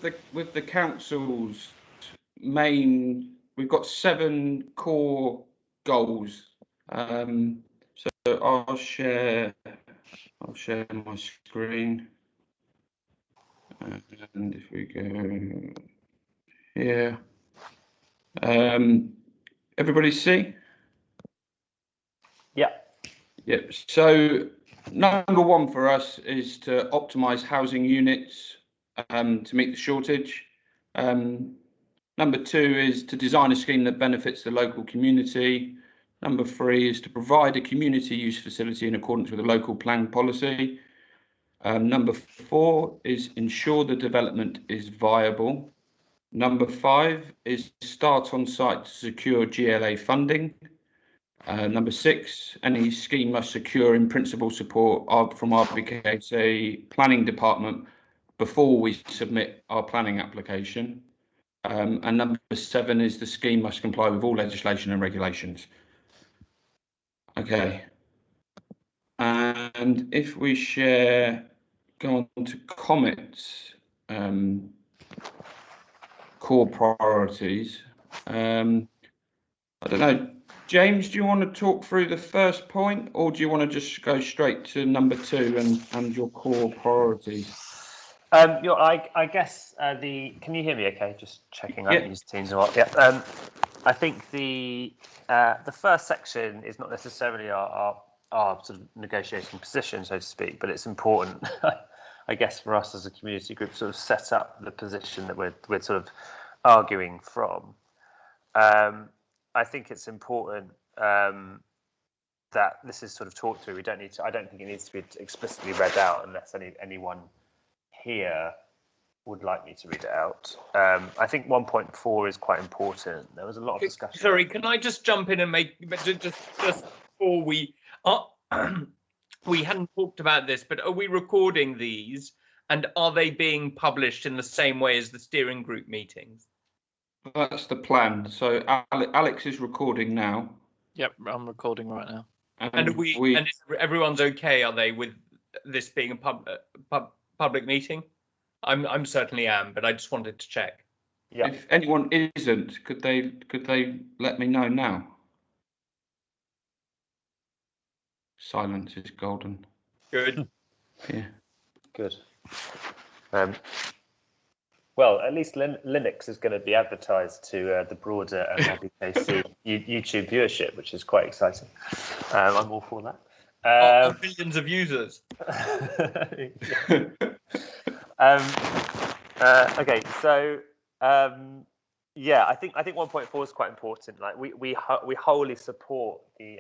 the council's main, we've got 7 core goals. So I'll share my screen, and if we go here, everybody see? Yeah. Yep. So number 1 for us is to optimise housing units to meet the shortage. Number 2 is to design a scheme that benefits the local community. Number 3 is to provide a community use facility in accordance with a local plan policy. Number 4 is ensure the development is viable. Number 5 is start on site to secure GLA funding. Number 6, any scheme must secure in principle support from RBKC planning department before we submit our planning application. And number 7 is the scheme must comply with all legislation and regulations. Okay. And if we go on to CoMMET's core priorities, I don't know, James, do you want to talk through the first point, or do you want to just go straight to number 2 and your core priorities? I guess can you hear me okay? Just checking out these teams and what. Yeah. I think the first section is not necessarily our sort of negotiating position, so to speak, but it's important, I guess, for us as a community group, sort of set up the position that we're sort of arguing from. I think it's important that this is sort of talked through. I don't think it needs to be explicitly read out unless anyone here would like me to read it out. I think 1.4 is quite important. There was a lot of discussion. Sorry, can I just jump in and make just before we we hadn't talked about this, but are we recording these and are they being published in the same way as the steering group meetings? That's the plan. So Alex is recording now. Yep, I'm recording right now. And everyone's okay, are they, with this being a public meeting? I'm certainly am, but I just wanted to check. Yeah. If anyone isn't, could they let me know now? Silence is golden. Good. Yeah. Good. Well, at least Linux is going to be advertised to the broader RBKC YouTube viewership, which is quite exciting. I'm all for that. Millions of users. Okay, so yeah, I think 1.4 is quite important. Like we wholly support the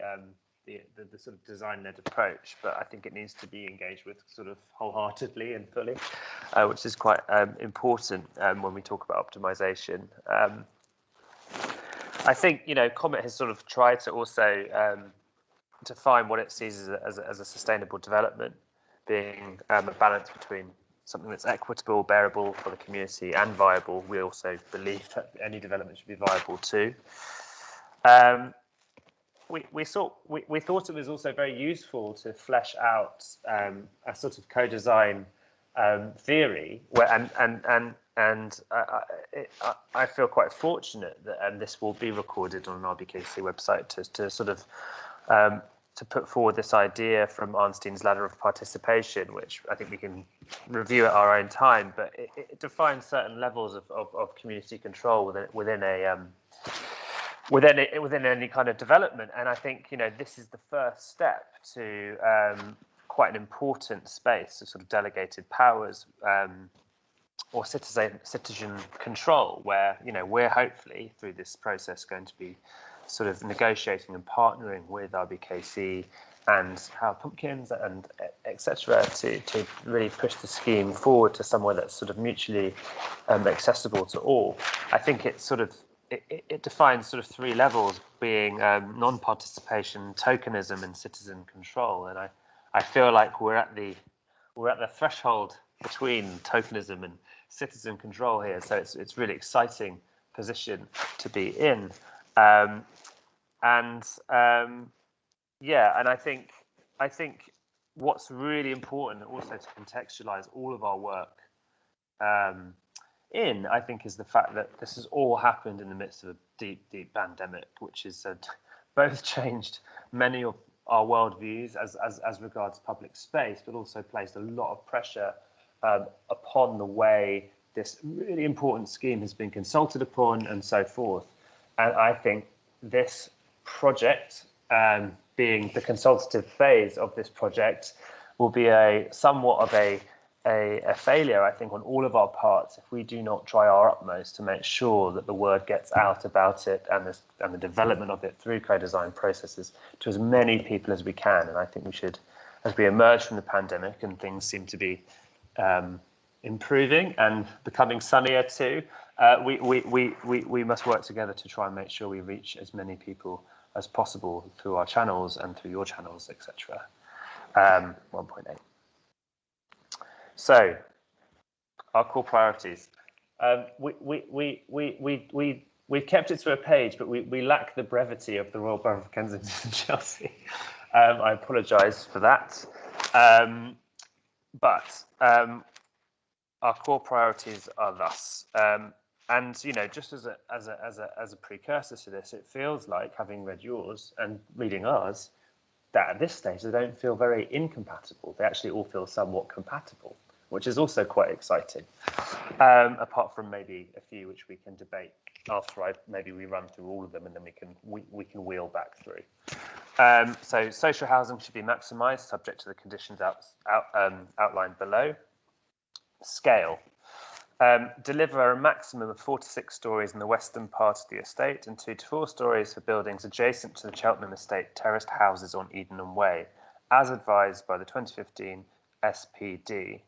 sort of design-led approach, but I think it needs to be engaged with sort of wholeheartedly and fully, which is quite important when we talk about optimization. I think, you know, CoMMET has sort of tried to also define what it sees as a sustainable development, being a balance between something that's equitable, bearable for the community, and viable. We also believe that any development should be viable too. We thought it was also very useful to flesh out a sort of co-design theory, where I feel quite fortunate that this will be recorded on an RBKC website to sort of to put forward this idea from Arnstein's ladder of participation, which I think we can review at our own time, but it defines certain levels of community control within any kind of development. And I think, you know, this is the first step to quite an important space of sort of delegated powers or citizen control, where, you know, we're hopefully through this process going to be sort of negotiating and partnering with RBKC and How Pumpkins and etc. to really push the scheme forward to somewhere that's sort of mutually accessible to all. I think it's sort of it defines sort of 3 levels, being non-participation, tokenism, and citizen control. And I feel like we're at the threshold between tokenism and citizen control here. So it's really exciting position to be in. Yeah, and I think what's really important also to contextualize all of our work in, I think, is the fact that this has all happened in the midst of a deep, deep pandemic, which has both changed many of our worldviews as regards public space, but also placed a lot of pressure upon the way this really important scheme has been consulted upon and so forth. And I think this project, being the consultative phase of this project, will be somewhat of a failure, I think, on all of our parts if we do not try our utmost to make sure that the word gets out about it and the development of it through co-design processes to as many people as we can. And I think we should, as we emerge from the pandemic and things seem to be improving and becoming sunnier too, we must work together to try and make sure we reach as many people as possible through our channels and through your channels, etc. 1.8. So, our core priorities. We've kept it to a page, but we lack the brevity of the Royal Borough of Kensington and Chelsea. I apologise for that. But our core priorities are thus. And you know, just as a precursor to this, it feels like, having read yours and reading ours, that at this stage they don't feel very incompatible. They actually all feel somewhat compatible, which is also quite exciting. Apart from maybe a few which we can debate after maybe we run through all of them, and then we can wheel back through. So social housing should be maximised, subject to the conditions outlined below. Scale. Deliver a maximum of 4 to 6 stories in the western part of the estate and 2 to 4 stories for buildings adjacent to the Cheltenham estate terraced houses on Edenham Way, as advised by the 2015 SPD.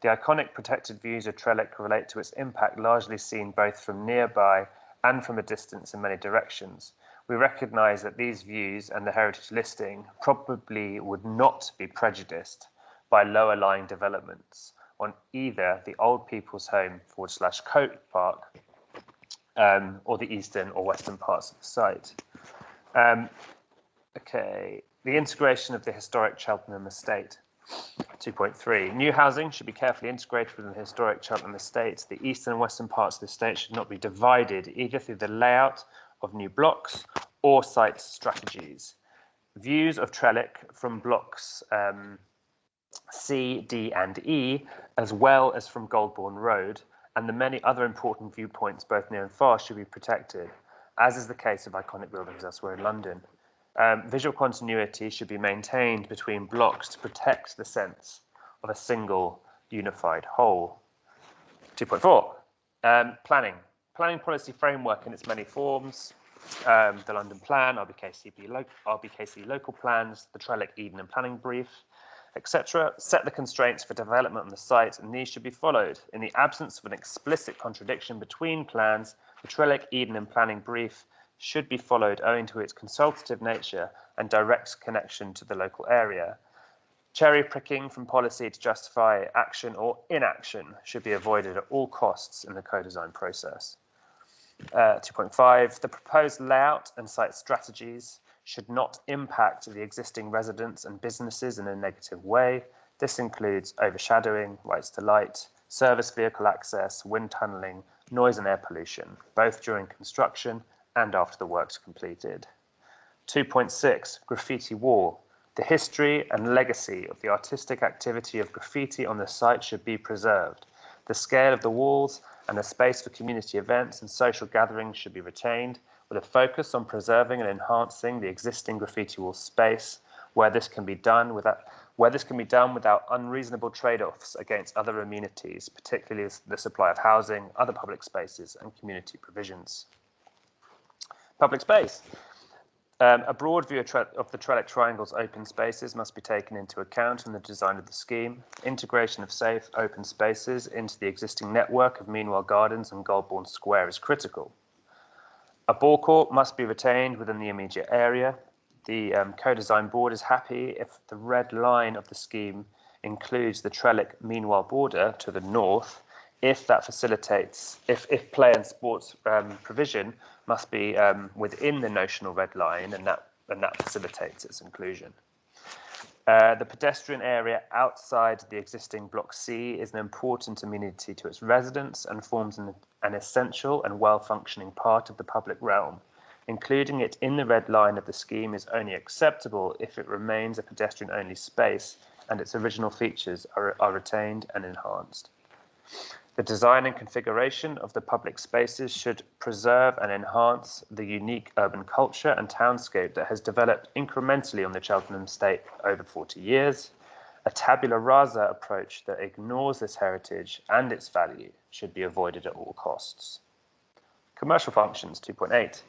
The iconic protected views of Trellick relate to its impact, largely seen both from nearby and from a distance in many directions. We recognise that these views and the heritage listing probably would not be prejudiced by lower lying developments on either the Old People's Home / Coat Park or the eastern or western parts of the site. Okay, the integration of the historic Cheltenham estate. 2.3. New housing should be carefully integrated within the historic Cheltenham estate. The eastern and western parts of the estate should not be divided either through the layout of new blocks or site strategies. Views of Trellick from blocks C, D, and E, as well as from Goldbourne Road, and the many other important viewpoints, both near and far, should be protected, as is the case of iconic buildings elsewhere in London. Visual continuity should be maintained between blocks to protect the sense of a single unified whole. 2.4. Planning. Planning policy framework in its many forms. The London Plan, RBKC local plans, the Trellick Eden and planning brief, etc. Set the constraints for development on the site, and these should be followed. In the absence of an explicit contradiction between plans, the Trellick Eden and planning brief should be followed owing to its consultative nature and direct connection to the local area. Cherry picking from policy to justify action or inaction should be avoided at all costs in the co-design process. 2.5, the proposed layout and site strategies should not impact the existing residents and businesses in a negative way. This includes overshadowing, rights to light, service vehicle access, wind tunnelling, noise and air pollution, both during construction and after the work's completed. 2.6, graffiti wall. The history and legacy of the artistic activity of graffiti on the site should be preserved. The scale of the walls and the space for community events and social gatherings should be retained, with a focus on preserving and enhancing the existing graffiti wall space where this can be done without unreasonable trade-offs against other amenities, particularly the supply of housing, other public spaces and community provisions. Public space. A broad view of the Trellick Triangle's open spaces must be taken into account in the design of the scheme. Integration of safe open spaces into the existing network of Meanwhile Gardens and Goldbourne Square is critical. A ball court must be retained within the immediate area. The co-design board is happy if the red line of the scheme includes the Trellick Meanwhile border to the north, if that facilitates, if play and sports provision must be within the notional red line, and that facilitates its inclusion. The pedestrian area outside the existing Block C is an important amenity to its residents and forms an essential and well-functioning part of the public realm. Including it in the red line of the scheme is only acceptable if it remains a pedestrian-only space and its original features are retained and enhanced. The design and configuration of the public spaces should preserve and enhance the unique urban culture and townscape that has developed incrementally on the Cheltenham estate over 40 years. A tabula rasa approach that ignores this heritage and its value should be avoided at all costs. Commercial functions, 2.8.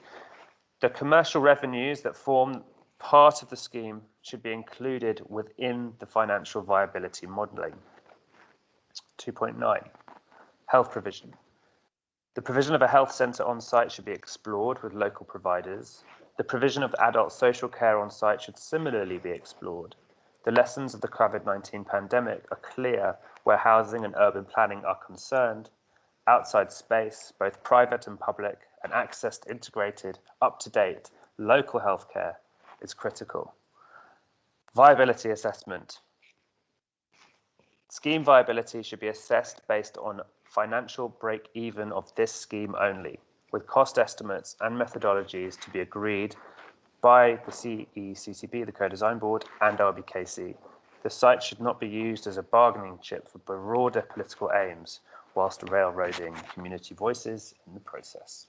The commercial revenues that form part of the scheme should be included within the financial viability modelling. 2.9. Health provision. The provision of a health centre on site should be explored with local providers. The provision of adult social care on site should similarly be explored. The lessons of the COVID-19 pandemic are clear where housing and urban planning are concerned. Outside space, both private and public, and access to integrated, up-to-date, local healthcare is critical. Viability assessment. Scheme viability should be assessed based on financial break-even of this scheme only, with cost estimates and methodologies to be agreed by the CECCB, the Co-Design Board, and RBKC. The site should not be used as a bargaining chip for broader political aims, whilst railroading community voices in the process.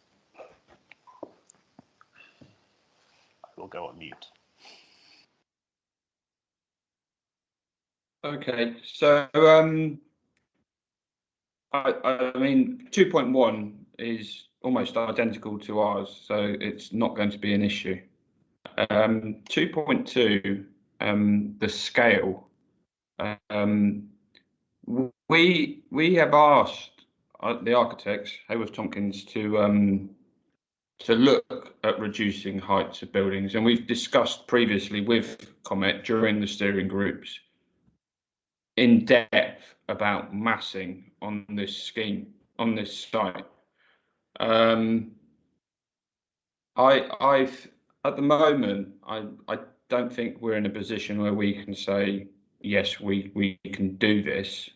I will go on mute. Okay, so I mean 2.1 is almost identical to ours, so it's not going to be an issue. 2.2, the scale. We have asked the architects, Hayworth Tompkins, to look at reducing heights of buildings, and we've discussed previously with CoMMET during the steering groups in depth about massing on this scheme, on this site. At the moment, I don't think we're in a position where we can say, yes, we can do this.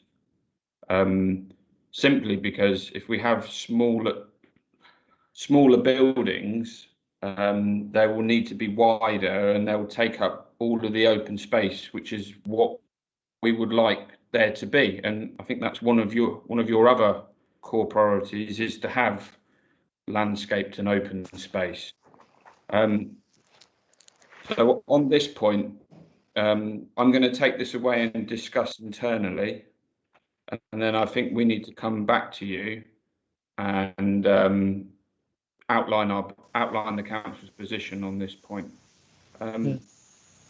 Simply because if we have smaller buildings, they will need to be wider and they will take up all of the open space, which is what we would like there to be. And I think that's one of your other core priorities, is to have landscaped and open space. So on this point, I'm going to take this away and discuss internally, and then I think we need to come back to you and outline the council's position on this point.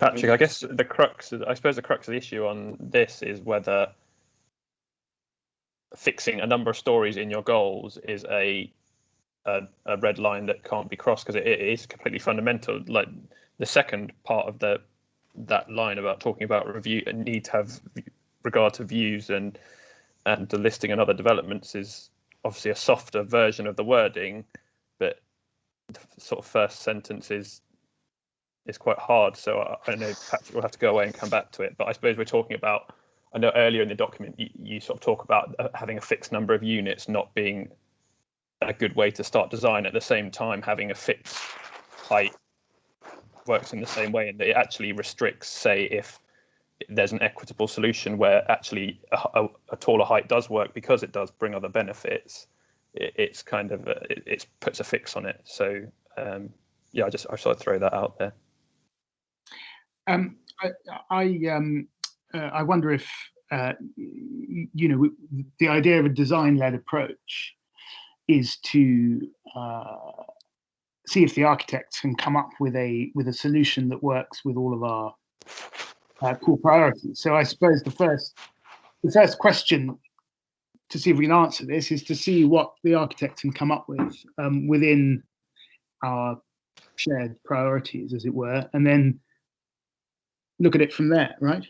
Patrick, I guess I suppose the crux of the issue on this is whether fixing a number of stories in your goals is a red line that can't be crossed, because it is completely fundamental. Like the second part of that line about talking about review and need to have regard to views and the listing and other developments is obviously a softer version of the wording, but the sort of first sentence is quite hard. So I know Patrick will have to go away and come back to it, but I suppose we're talking about, I know earlier in the document you sort of talk about having a fixed number of units not being a good way to start design. At the same time, having a fixed height works in the same way, and it actually restricts, say, if there's an equitable solution where actually a taller height does work because it does bring other benefits, it's kind of it puts a fix on it. So yeah, I thought I'd throw that out there. I wonder if you know, the idea of a design-led approach is to see if the architects can come up with a solution that works with all of our core priorities. So I suppose the first question to see if we can answer this is to see what the architects can come up with within our shared priorities, as it were, and then look at it from there, right?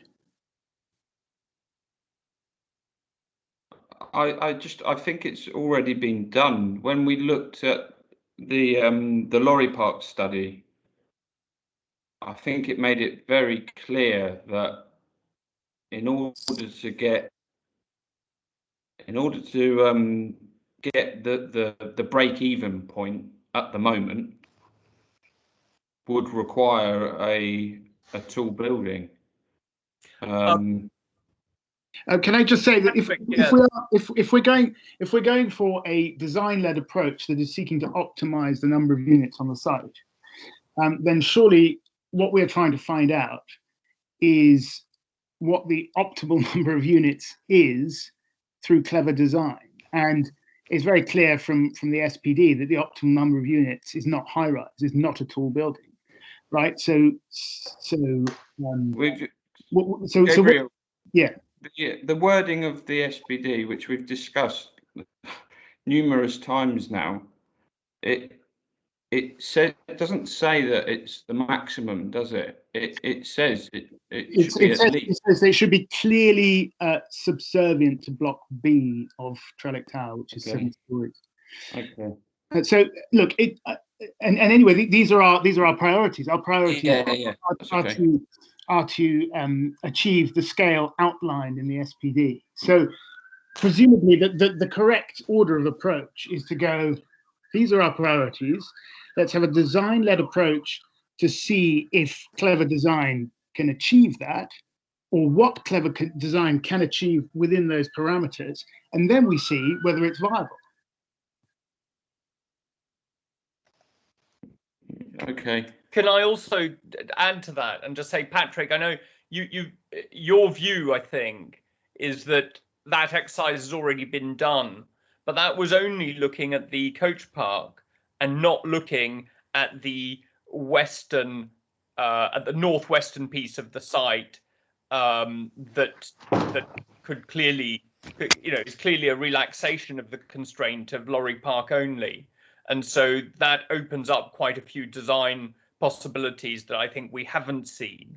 I think it's already been done. When we looked at the lorry park study, I think it made it very clear that in order to get the break-even point at the moment would require a tall building. Can I just say that if we're going for a design-led approach that is seeking to optimize the number of units on the site, then surely what we're trying to find out is what the optimal number of units is through clever design. And it's very clear from the SPD that the optimal number of units is not high-rise, is not a tall building, right? The wording of the SPD, which we've discussed numerous times now, it doesn't say that it's the maximum, does it? It says it should be at least. It says they should be clearly subservient to Block B of Trellick Tower, which is 7 stories. Okay. So look, and anyway, these are our priorities. Our priorities are to achieve the scale outlined in the SPD. So presumably the correct order of approach is to go, these are our priorities. Let's have a design-led approach to see if clever design can achieve that, or what clever design can achieve within those parameters, and then we see whether it's viable. Okay. Can I also add to that and just say, Patrick, I know your view, I think, is that exercise has already been done, but that was only looking at the coach park and not looking at the northwestern piece of the site that could clearly, is clearly a relaxation of the constraint of lorry park only. And so that opens up quite a few design possibilities that I think we haven't seen.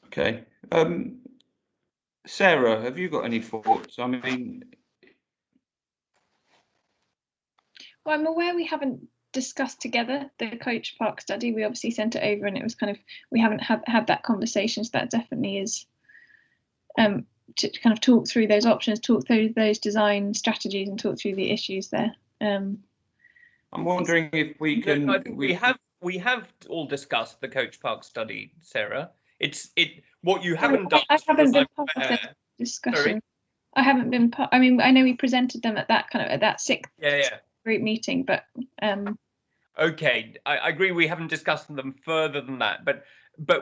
Okay. Sarah, have you got any thoughts? I mean, well, I'm aware we haven't discussed together the coach park study. We obviously sent it over, and it was kind of, we haven't had that conversation. So that definitely is to kind of talk through those options, talk through those design strategies, and talk through the issues there. I'm wondering if we can. I think we have all discussed the coach park study, Sarah. What you haven't done. I haven't been part of the discussion. Sorry? I haven't been part. I mean, I know we presented them at that sixth group meeting, but. Okay, I agree. We haven't discussed them further than that, but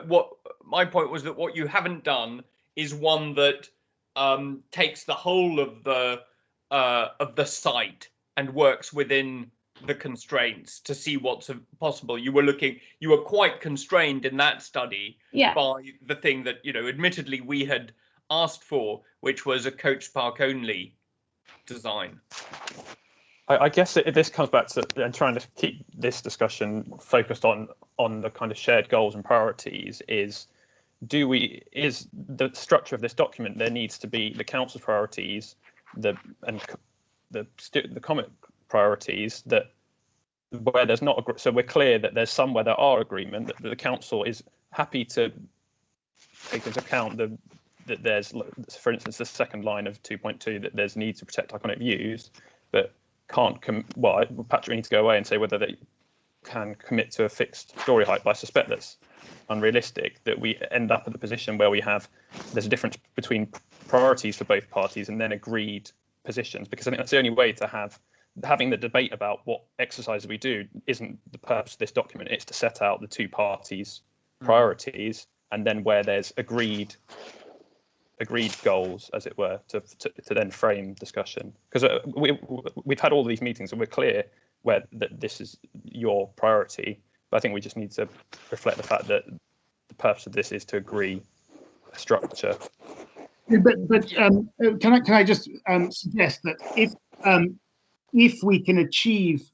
what my point was, that what you haven't done is one that takes the whole of the site and works within the constraints to see what's possible. You were quite constrained in that study by the thing that, admittedly we had asked for, which was a coach park only design. I guess this comes back to trying to keep this discussion focused on the kind of shared goals and priorities. Is the structure of this document? There needs to be the council's priorities, the CoMMET priorities, that where there's not so we're clear that there's some where there are agreement, that the council is happy to take into account that there's, for instance, the second line of 2.2, that there's need to protect iconic views, but can't Patrick needs to go away and say whether they can commit to a fixed story height. But I suspect that's unrealistic, that we end up at the position where there's a difference between priorities for both parties and then agreed positions, because I think that's the only way to having the debate about what exercises we do isn't the purpose of this document. It's to set out the two parties' priorities, and then where there's agreed goals, as it were, to then frame discussion. Because we've had all these meetings and we're clear that this is your priority, but I think we just need to reflect the fact that the purpose of this is to agree a structure. But can I just suggest that if we can achieve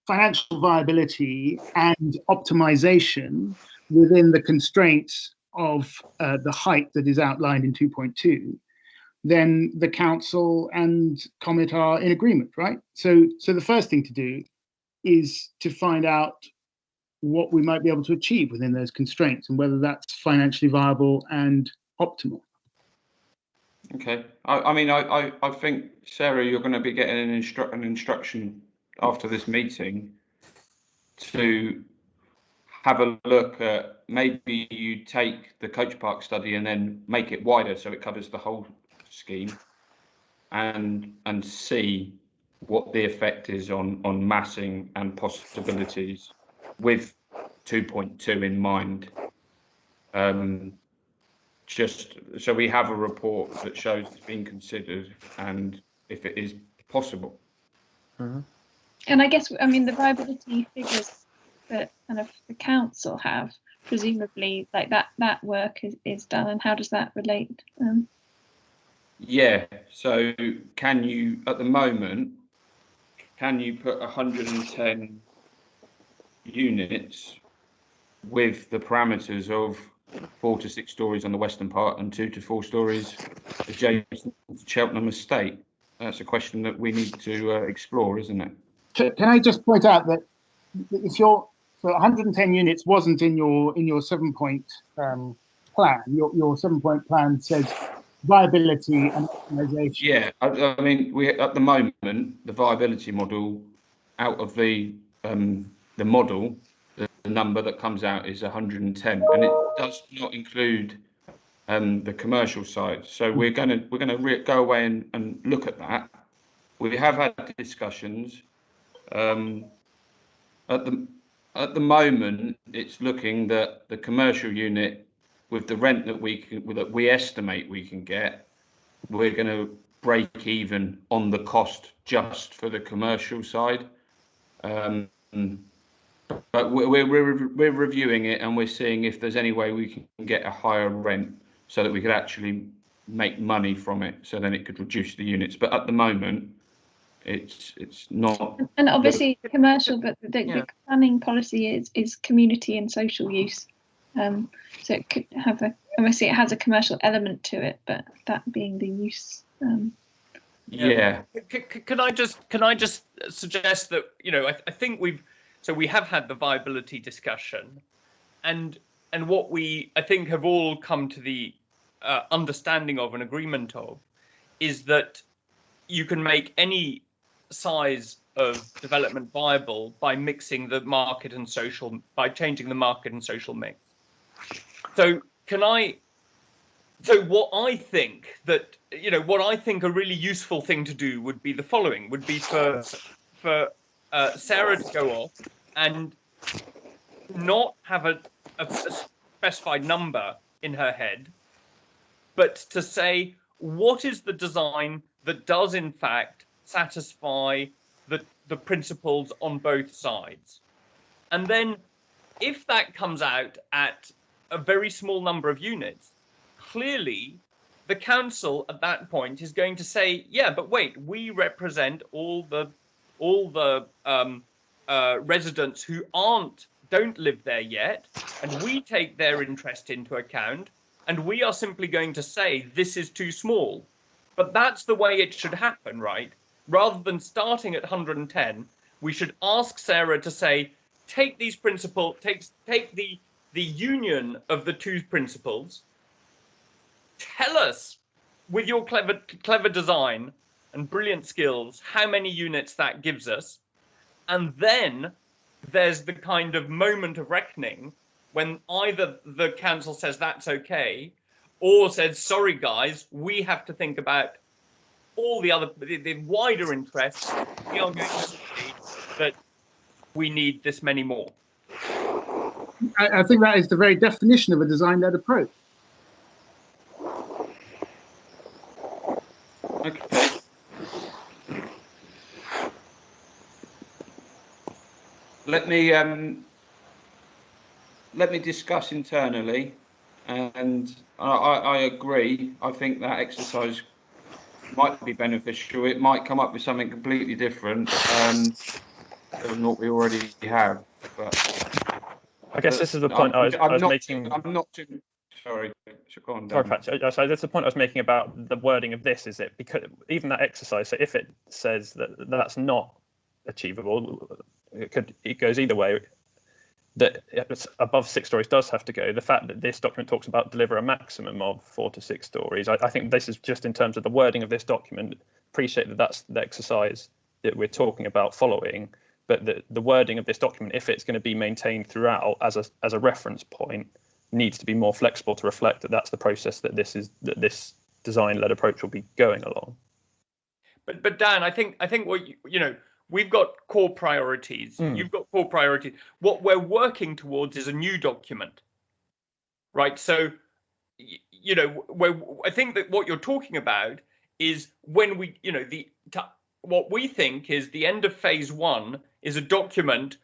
financial viability and optimization within the constraints of the height that is outlined in 2.2, then the council and CoMMET are in agreement, right? So the first thing to do is to find out what we might be able to achieve within those constraints and whether that's financially viable and optimal. Okay. I think, Sarah, you're going to be getting an instruction after this meeting to have a look at, maybe you take the Coach Park study and then make it wider so it covers the whole scheme, and see what the effect is on massing and possibilities with 2.2 in mind. Just so we have a report that shows it's being considered and if it is possible. Mm-hmm. And I guess, I mean, the viability figures that kind of the council have, presumably like that work is done, and how does that relate? Yeah, so can you, at the moment, can you put 110 units with the parameters of 4 to 6 stories on the western part and 2 to 4 stories adjacent to Cheltenham estate? That's a question that we need to explore, isn't it? Can I just point out that if so 110 units wasn't in your 7-point plan. Your 7-point plan says viability and optimization. Yeah, I mean, we at the moment, the viability model, out of the model, the number that comes out is 110, and it does not include the commercial side. So we're gonna go away and look at that. We have had discussions. At the moment, it's looking that the commercial unit, with the rent that we estimate we can get, we're going to break even on the cost just for the commercial side. But we're reviewing it, and we're seeing if there's any way we can get a higher rent so that we could actually make money from it, so then it could reduce the units. But at the moment, it's not. And obviously commercial, but the planning policy is community and social use. So it could have obviously it has a commercial element to it, but that being the use. Yeah. Can I just suggest that, you know, I think we have had the viability discussion, and what we I think have all come to the understanding of and agreement of is that you can make any size of development viable by mixing the market and social, by changing the market and social mix. So what I think that, you know, what I think a really useful thing to do would be the following, would be for Sarah to go off and not have a specified number in her head, but to say, what is the design that does in fact satisfy the principles on both sides? And then if that comes out at a very small number of units, clearly the council at that point is going to say, yeah, but wait, we represent all the residents who don't live there yet, and we take their interest into account, and we are simply going to say this is too small. But that's the way it should happen, right? Rather than starting at 110, we should ask Sarah to say, take these principles, take the union of the two principles, tell us with your clever design and brilliant skills how many units that gives us, and then there's the kind of moment of reckoning when either the council says that's okay, or says, sorry guys, we have to think about all the other, the wider interests. We are going to say that we need this many more. I think that is the very definition of a design-led approach. Okay. Let me discuss internally, and I agree. I think that exercise might be beneficial. It might come up with something completely different than what we already have. But I guess this is the point I was making. I'm not too. Sorry, go on, Sorry, Dan. Pat. So that's the point I was making about the wording of this. Is it because even that exercise? So if it says that that's not achievable, it goes either way. that it's above 6 stories does have to go. The fact that this document talks about deliver a maximum of 4 to 6 stories, I think this is just in terms of the wording of this document. Appreciate that that's the exercise that we're talking about following, but the wording of this document, if it's going to be maintained throughout as a reference point, needs to be more flexible to reflect that that's the process that this design-led approach will be going along. But Dan, I think what you know, we've got core priorities. You've got core priorities. What we're working towards is a new document, right? So, you know, I think that what you're talking about is when we, you know, what we think is the end of phase 1 is a document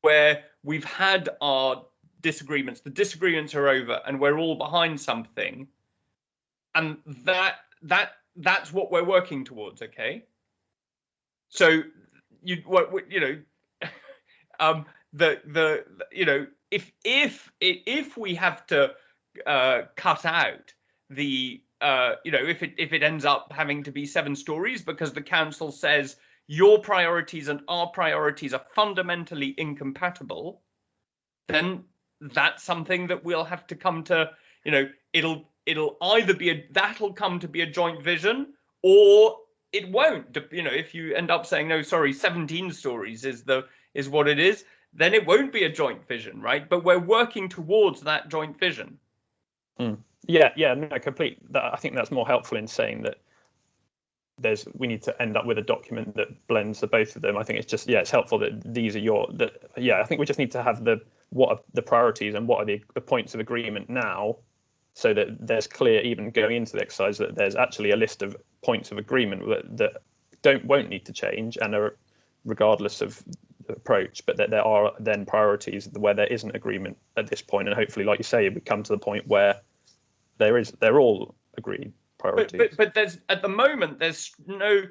where we've had our disagreements. The disagreements are over, and we're all behind something, and that's what we're working towards. Okay. So you know, if we have to cut out the you know, if it ends up having to be 7 stories because the council says your priorities and our priorities are fundamentally incompatible, then that's something that we'll have to come to, you know, it'll either be that'll come to be a joint vision, or it won't. You know, if you end up saying, no, sorry, 17 stories is what it is, then it won't be a joint vision, right? But we're working towards that joint vision. Yeah, no, complete. I think that's more helpful in saying that we need to end up with a document that blends the both of them. I think it's just, it's helpful that these are I think we just need to have what are the priorities and what are the points of agreement now, so that there's clear, even going into the exercise, that there's actually a list of points of agreement that won't need to change and are regardless of the approach, but that there are then priorities where there isn't agreement at this point, and hopefully, like you say, we come to the point where they're all agreed priorities. But there's, at the moment, there's no,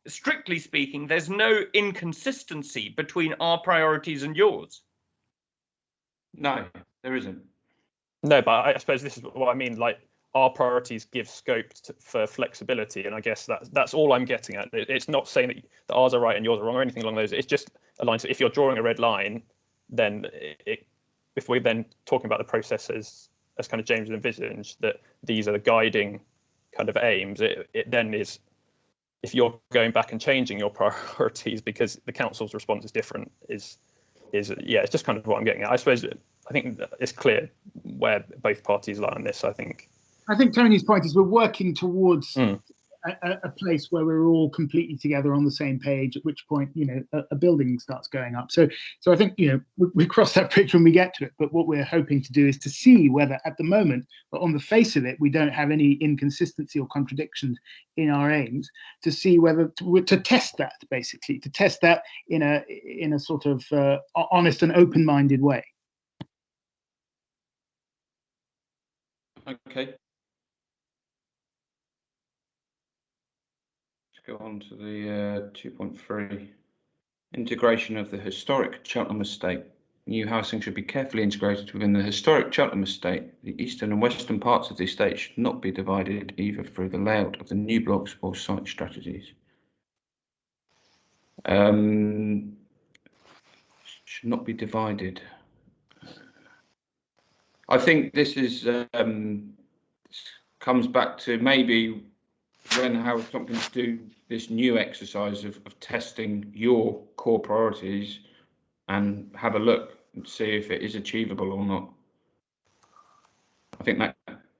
strictly speaking, there's no inconsistency between our priorities and yours. No, there isn't. No, but I suppose this is what I mean. Like, our priorities give scope for flexibility, and I guess that's all I'm getting at. It's not saying that ours are right and yours are wrong or anything along those. It's just a line. So if you're drawing a red line, then if we're then talking about the process as kind of James envisaged, that these are the guiding kind of aims, it then is, if you're going back and changing your priorities because the council's response is different, it's just kind of what I'm getting at. I suppose I think it's clear where both parties lie on this. I think Tony's point is we're working towards a place where we're all completely together on the same page, at which point, you know, a building starts going up. So I think, you know, we cross that bridge when we get to it, but what we're hoping to do is to see whether at the moment, but on the face of it, we don't have any inconsistency or contradictions in our aims, to see whether to test that, basically, to test that in a sort of honest and open-minded way. Okay. Go on to the 2.3. Integration of the historic Cheltenham estate. New housing should be carefully integrated within the historic Cheltenham estate. The eastern and western parts of the estate should not be divided either through the layout of the new blocks or site strategies. Should not be divided. I think this is comes back to maybe when Howard's something to do this new exercise of testing your core priorities and have a look and see if it is achievable or not. I think that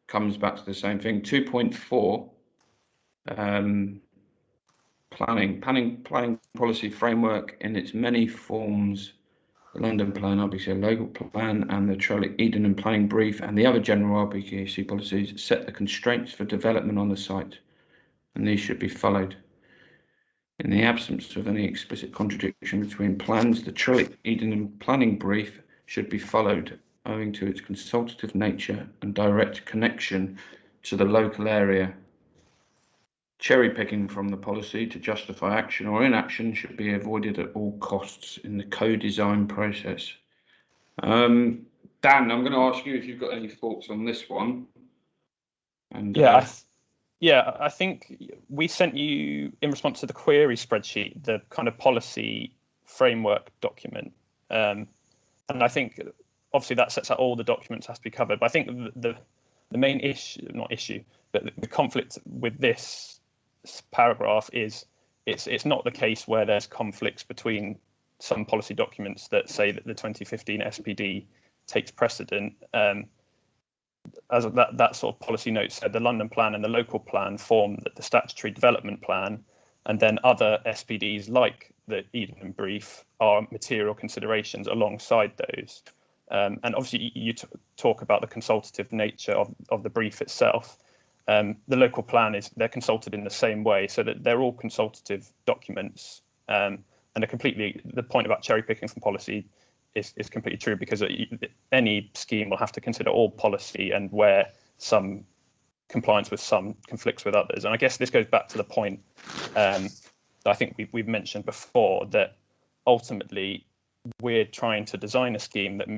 comes back to the same thing. 2.4, planning policy framework in its many forms. The London Plan, RBKC local plan, and the Trellick Edenham planning brief and the other general RBKC policies set the constraints for development on the site, and these should be followed. In the absence of any explicit contradiction between plans, the Trellick Edenham planning brief should be followed, owing to its consultative nature and direct connection to the local area. Cherry picking from the policy to justify action or inaction should be avoided at all costs in the co-design process. Dan, I'm going to ask you if you've got any thoughts on this one. And I think we sent you, in response to the query spreadsheet, the kind of policy framework document. And I think obviously that sets out all the documents has to be covered. But I think the main issue, not issue, but the conflict with this paragraph is it's not the case where there's conflicts between some policy documents that say that the 2015 SPD takes precedent. As that sort of policy note said, the London plan and the local plan form the statutory development plan, and then other SPDs like the Eden Brief are material considerations alongside those. And obviously you talk about the consultative nature of the brief itself. The local plan they're consulted in the same way, so that they're all consultative documents, and the point about cherry picking from policy is completely true, because any scheme will have to consider all policy, and where some compliance with some conflicts with others. And I guess this goes back to the point that I think we've mentioned before, that ultimately we're trying to design a scheme that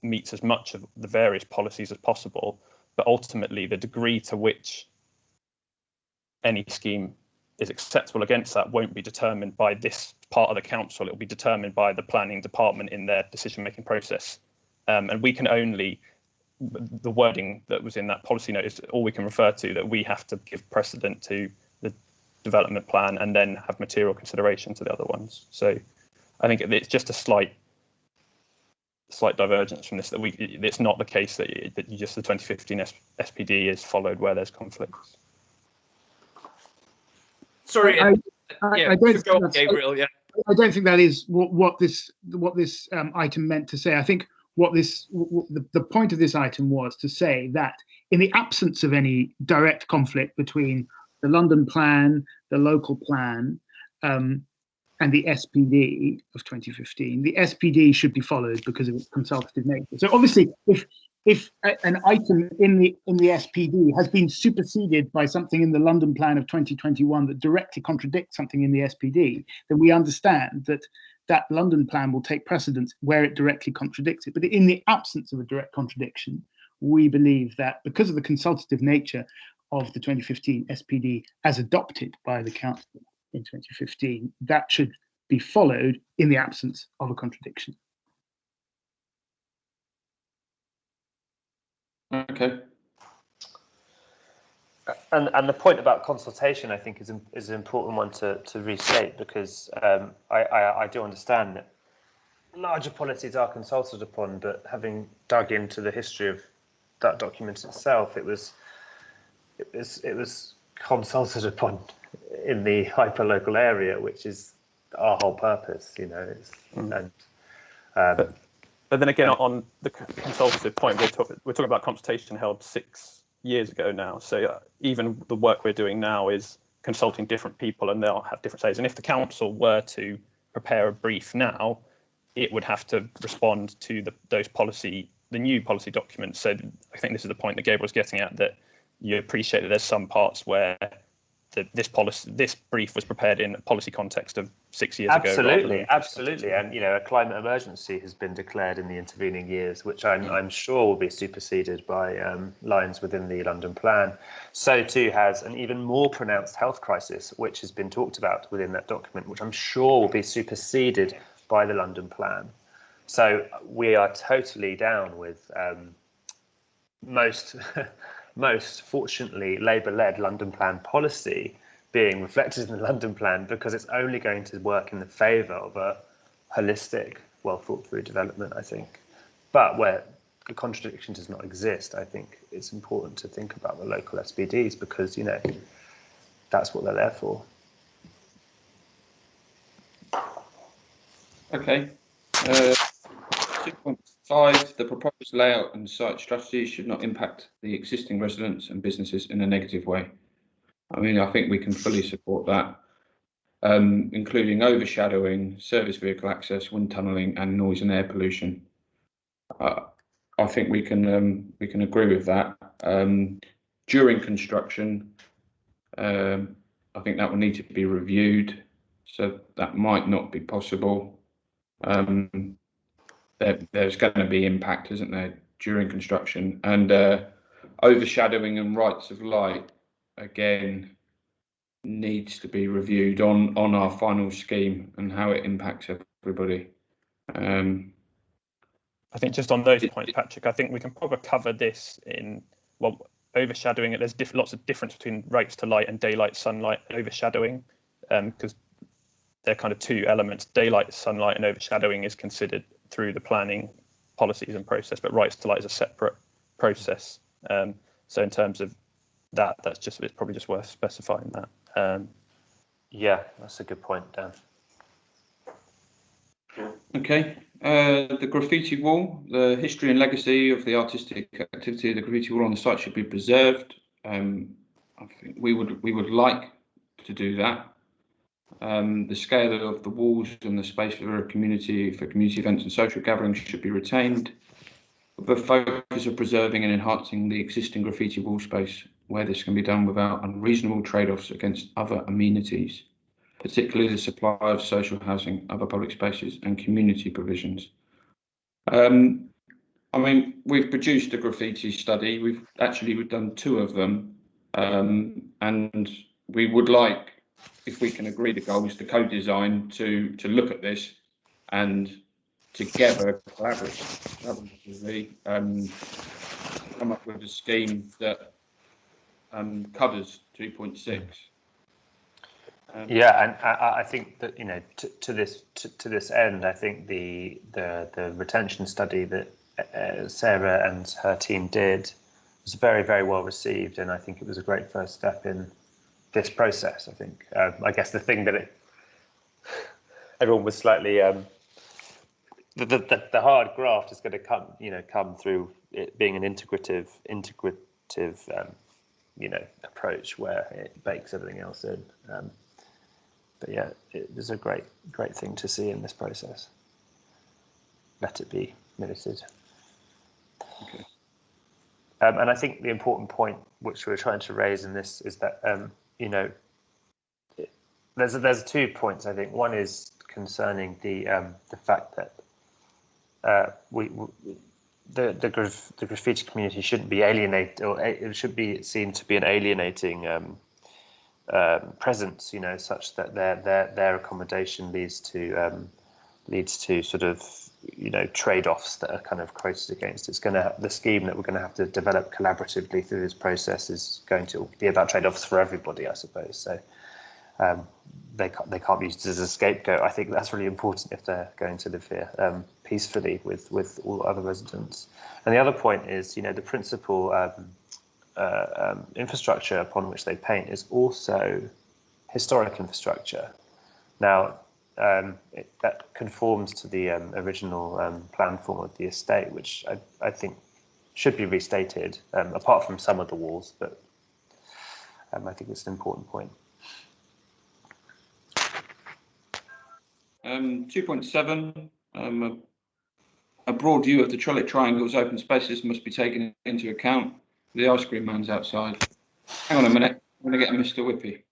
meets as much of the various policies as possible, but ultimately the degree to which any scheme is acceptable against that won't be determined by this part of the council. It will be determined by the planning department in their decision-making process. And we can only, the wording that was in that policy note is all we can refer to, that we have to give precedent to the development plan and then have material consideration to the other ones. So I think it's just a slight divergence from this, that it's not the case that just the 2015 SPD is followed where there's conflicts. Sorry, I don't go on, think Gabriel. Yeah. I don't think that is what this item meant to say. I think the point of this item was to say that in the absence of any direct conflict between the London plan, the local plan, and the SPD of 2015, the SPD should be followed because of its consultative nature. So obviously, if an item in the SPD has been superseded by something in the London plan of 2021 that directly contradicts something in the SPD, then we understand that London plan will take precedence where it directly contradicts it. But in the absence of a direct contradiction, we believe that because of the consultative nature of the 2015 SPD as adopted by the council in 2015, that should be followed in the absence of a contradiction. Okay. And the point about consultation, I think, is an important one to restate, because I do understand that larger policies are consulted upon, but having dug into the history of that document itself, it was consulted upon in the hyperlocal area, which is our whole purpose, you know. But then again, on the consultative point, we're talking about consultation held 6 years ago now. So even the work we're doing now is consulting different people, and they'll have different says. And if the council were to prepare a brief now, it would have to respond to the new policy documents. So I think this is the point that Gabriel was getting at, that you appreciate that there's some parts where this brief was prepared in a policy context of 6 years ago. Absolutely. And, you know, a climate emergency has been declared in the intervening years, which I'm sure will be superseded by lines within the London plan. So too has an even more pronounced health crisis, which has been talked about within that document, which I'm sure will be superseded by the London plan. So we are totally down with most fortunately Labour-led London plan policy being reflected in the London plan, because it's only going to work in the favour of a holistic, well thought through development, I think. But where the contradiction does not exist, I think it's important to think about the local SPDs, because, you know, that's what they're there for. Okay. 6.5, the proposed layout and site strategy should not impact the existing residents and businesses in a negative way. I mean, I think we can fully support that, including overshadowing, service vehicle access, wind tunnelling, and noise and air pollution. I think we can agree with that. During construction, I think that will need to be reviewed, so that might not be possible. There's going to be impact, isn't there, during construction, and overshadowing and rights of light again needs to be reviewed on our final scheme and how it impacts everybody. I I think just on those points, Patrick, I think we can probably cover this in, well, overshadowing it. There's lots of difference between rates to light and daylight sunlight overshadowing, because they're kind of two elements. Daylight sunlight and overshadowing is considered through the planning policies and process, but rights to light is a separate process. So in terms of that, it's probably just worth specifying that. Yeah, that's a good point, Dan. Okay, the graffiti wall, the history and legacy of the artistic activity of the graffiti wall on the site should be preserved. I think we would like to do that. The scale of the walls and the space for community events and social gatherings should be retained, with a focus of preserving and enhancing the existing graffiti wall space where this can be done without unreasonable trade-offs against other amenities, particularly the supply of social housing, other public spaces and community provisions. I mean, we've produced a graffiti study. We've done 2 of them, and we would like, if we can agree the goals, the co-design to look at this and together collaboratively come up with a scheme that covers 2.6. Yeah, and I think that, you know, to this end, I think the retention study that Sarah and her team did was very, very well received, and I think it was a great first step in this process. I think I guess the thing that everyone was slightly the hard graft is going to come through it being an integrative approach where it bakes everything else in. But yeah, it was a great thing to see in this process. Let it be minuted. Okay. And I think the important point which we're trying to raise in this is that there's 2 points. I think one is concerning the fact that the graffiti community shouldn't be alienated, or it should be seen to be an alienating presence, such that their accommodation leads to sort of trade-offs that are kind of quoted against. The scheme that we're going to have to develop collaboratively through this process is going to be about trade-offs for everybody, I suppose. So they can't be used as a scapegoat. I think that's really important if they're going to live here peacefully with all other residents. And the other point is, the principal infrastructure upon which they paint is also historic infrastructure. Now, that conforms to the original plan form of the estate, which I think should be restated, apart from some of the walls, but I think it's an important point. 2.7, a broad view of the Trellick Triangle's open spaces must be taken into account. The ice cream man's outside. Hang on a minute, I'm going to get Mr. Whippy.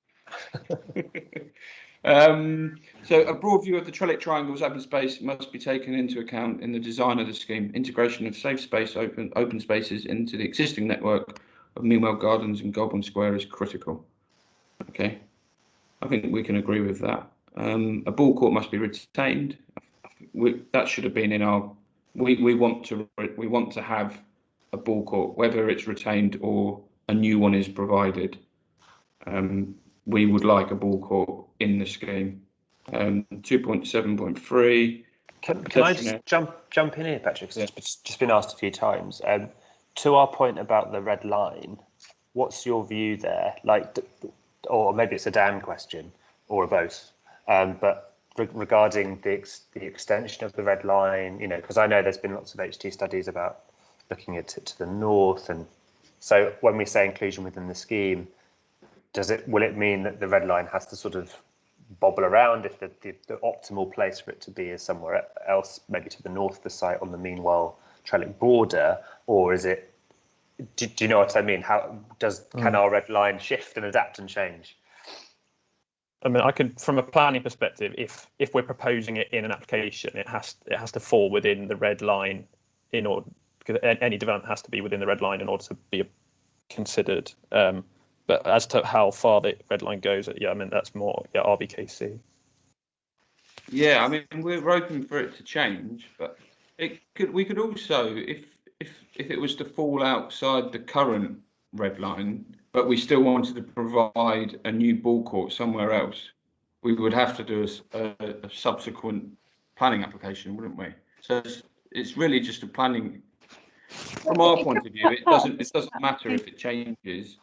So a broad view of the Trellick Triangle's open space must be taken into account in the design of the scheme. Integration of safe space open spaces into the existing network of Meanwell Gardens and Goulburn Square is critical. Okay, I think we can agree with that. A ball court must be retained. That should have been in our. We want to have a ball court, whether it's retained or a new one is provided. We would like a ball court in the scheme. 2.7.3. Can I just jump in here, Patrick? Yeah. It's just been asked a few times. To our point about the red line, what's your view there? Or maybe it's a Dan question, or both. But regarding the extension of the red line, because I know there's been lots of HT studies about looking at it to the north, and so when we say inclusion within the scheme, will it mean that the red line has to sort of bobble around if the optimal place for it to be is somewhere else, maybe to the north of the site on the Meanwell Trellick border, or is it? Do you know what I mean? Can our red line shift and adapt and change? I mean, from a planning perspective, if we're proposing it in an application, it has to fall within the red line because any development has to be within the red line in order to be considered. But as to how far the red line goes, I mean, that's more RBKC. Yeah, I mean, we're open for it to change, but We could also, if it was to fall outside the current red line, but we still wanted to provide a new ball court somewhere else, we would have to do a subsequent planning application, wouldn't we? So it's really just a planning. From our point of view, it doesn't matter if it changes.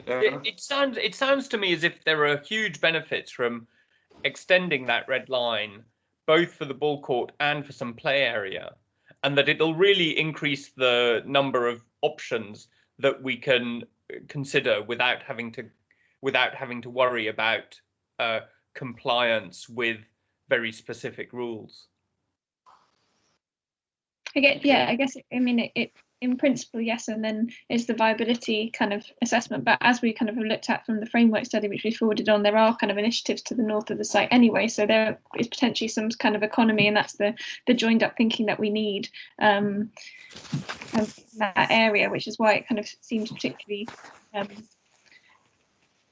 It sounds to me as if there are huge benefits from extending that red line, both for the ball court and for some play area, and that it'll really increase the number of options that we can consider without having to worry about compliance with very specific rules. I guess it in principle, yes, and then is the viability kind of assessment. But as we kind of have looked at from the framework study, which we forwarded on, there are kind of initiatives to the north of the site anyway. So there is potentially some kind of economy, and that's the joined up thinking that we need in that area, which is why it kind of seems particularly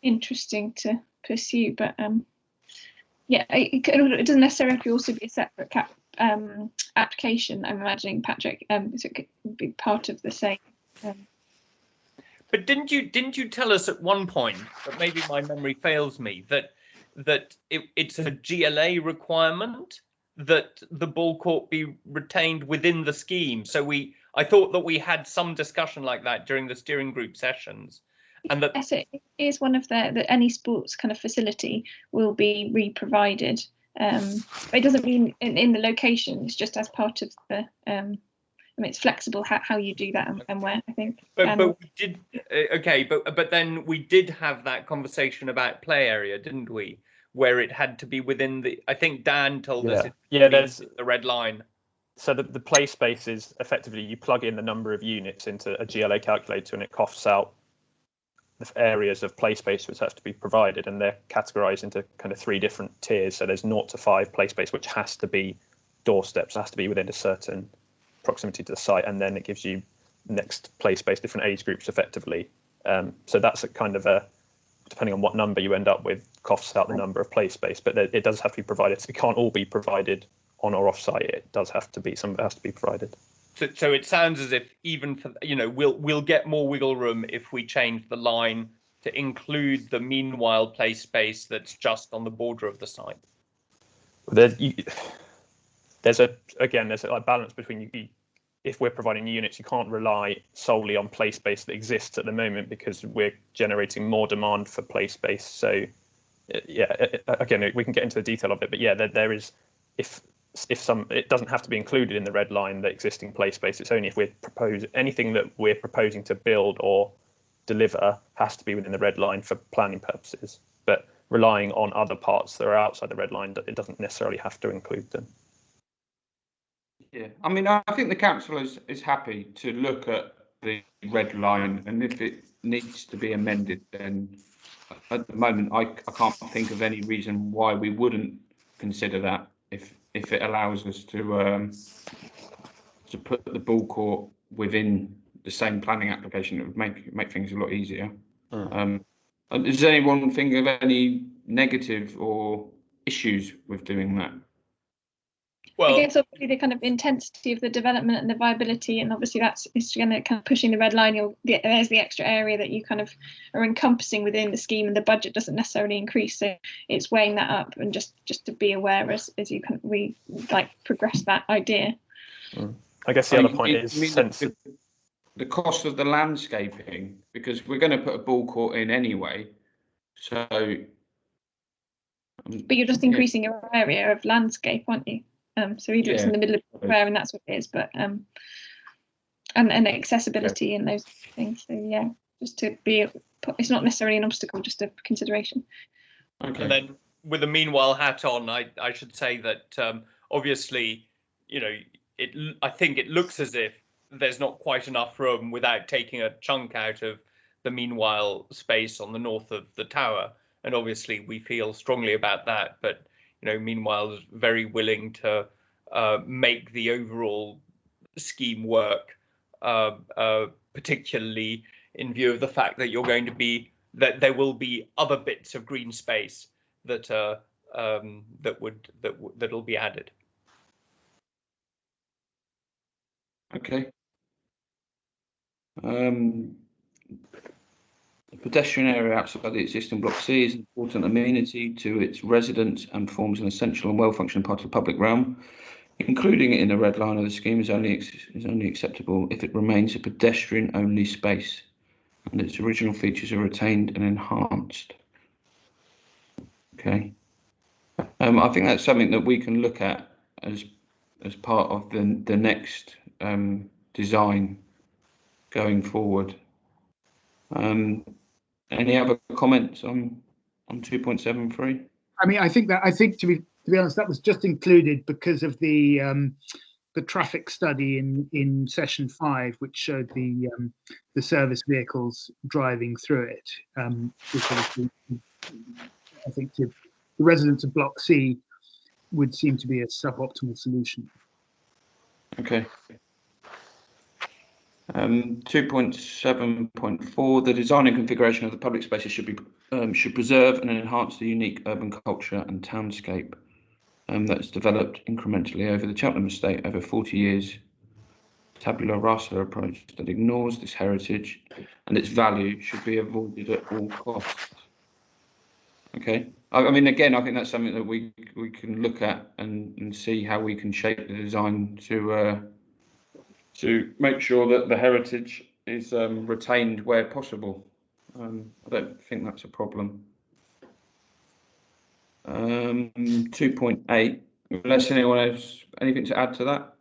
interesting to pursue. But it doesn't necessarily have to also be a separate application. I'm imagining, Patrick, so it could be part of the same. But didn't you tell us at one point, but maybe my memory fails me, that it's a GLA requirement that the ball court be retained within the scheme? So I thought that we had some discussion like that during the steering group sessions. And that yes, it is one of that any sports kind of facility will be re-provided. But it doesn't mean in the location. It's just as part of the. It's flexible how you do that and where, I think. But we did but then we did have that conversation about play area, didn't we? Where it had to be within the. I think Dan told us. There's the red line. So the play space is effectively you plug in the number of units into a GLA calculator and it coughs out the areas of play space which have to be provided, and they're categorized into kind of 3 different tiers. So there's 0 to 5 play space, which has to be doorsteps, has to be within a certain proximity to the site, and then it gives you next play space, different age groups effectively. So that's a kind of depending on what number you end up with, coughs out the number of play space, but it does have to be provided. So it can't all be provided on or off site. It does have to be, some of it has to be provided. So it sounds as if even for we'll get more wiggle room if we change the line to include the meanwhile play space that's just on the border of the site. There's a balance between if we're providing units, you can't rely solely on play space that exists at the moment because we're generating more demand for play space. So again, we can get into the detail of it, but there is it doesn't have to be included in the red line, the existing play space. It's only if anything that we're proposing to build or deliver has to be within the red line for planning purposes. But relying on other parts that are outside the red line, it doesn't necessarily have to include them. Yeah, I mean, I think the council is happy to look at the red line, and if it needs to be amended, then at the moment I can't think of any reason why we wouldn't consider that if it allows us to put the ball court within the same planning application. It would make things a lot easier. Does anyone think of any negative or issues with doing that? Well, I guess obviously the kind of intensity of the development and the viability, and obviously it's going to kind of pushing the red line. There's the extra area that you kind of are encompassing within the scheme, and the budget doesn't necessarily increase. So it's weighing that up, and just to be aware as you kind of progress that idea. I guess the other point is the cost of the landscaping, because we're going to put a ball court in anyway. So, but you're just increasing your area of landscape, aren't you? So either it's in the middle of nowhere, and that's what it is, but and accessibility and those things. So just to be, it's not necessarily an obstacle, just a consideration. Okay. And then with the meanwhile hat on, I should say that obviously, I think it looks as if there's not quite enough room without taking a chunk out of the meanwhile space on the north of the tower, and obviously we feel strongly about that, but. Meanwhile, is very willing to make the overall scheme work, particularly in view of the fact that there will be other bits of green space that are that'll be added. Okay. The pedestrian area outside the existing Block C is an important amenity to its residents and forms an essential and well-functioning part of the public realm. Including it in the red line of the scheme is only acceptable if it remains a pedestrian-only space and its original features are retained and enhanced. Okay. I think that's something that we can look at as part of the next design going forward. Any other comments on 2.73? I mean, I think to be honest, that was just included because of the traffic study in session 5, which showed the service vehicles driving through it. Which obviously, I think to the residents of Block C would seem to be a suboptimal solution. Okay. 2.7.4, the design and configuration of the public spaces should preserve and enhance the unique urban culture and townscape that's developed incrementally over the Cheltenham estate over 40 years. Tabula rasa approach that ignores this heritage and its value should be avoided at all costs. Okay. I mean, again, I think that's something that we can look at and see how we can shape the design to make sure that the heritage is retained where possible. I don't think that's a problem. 2.8, unless anyone has anything to add to that?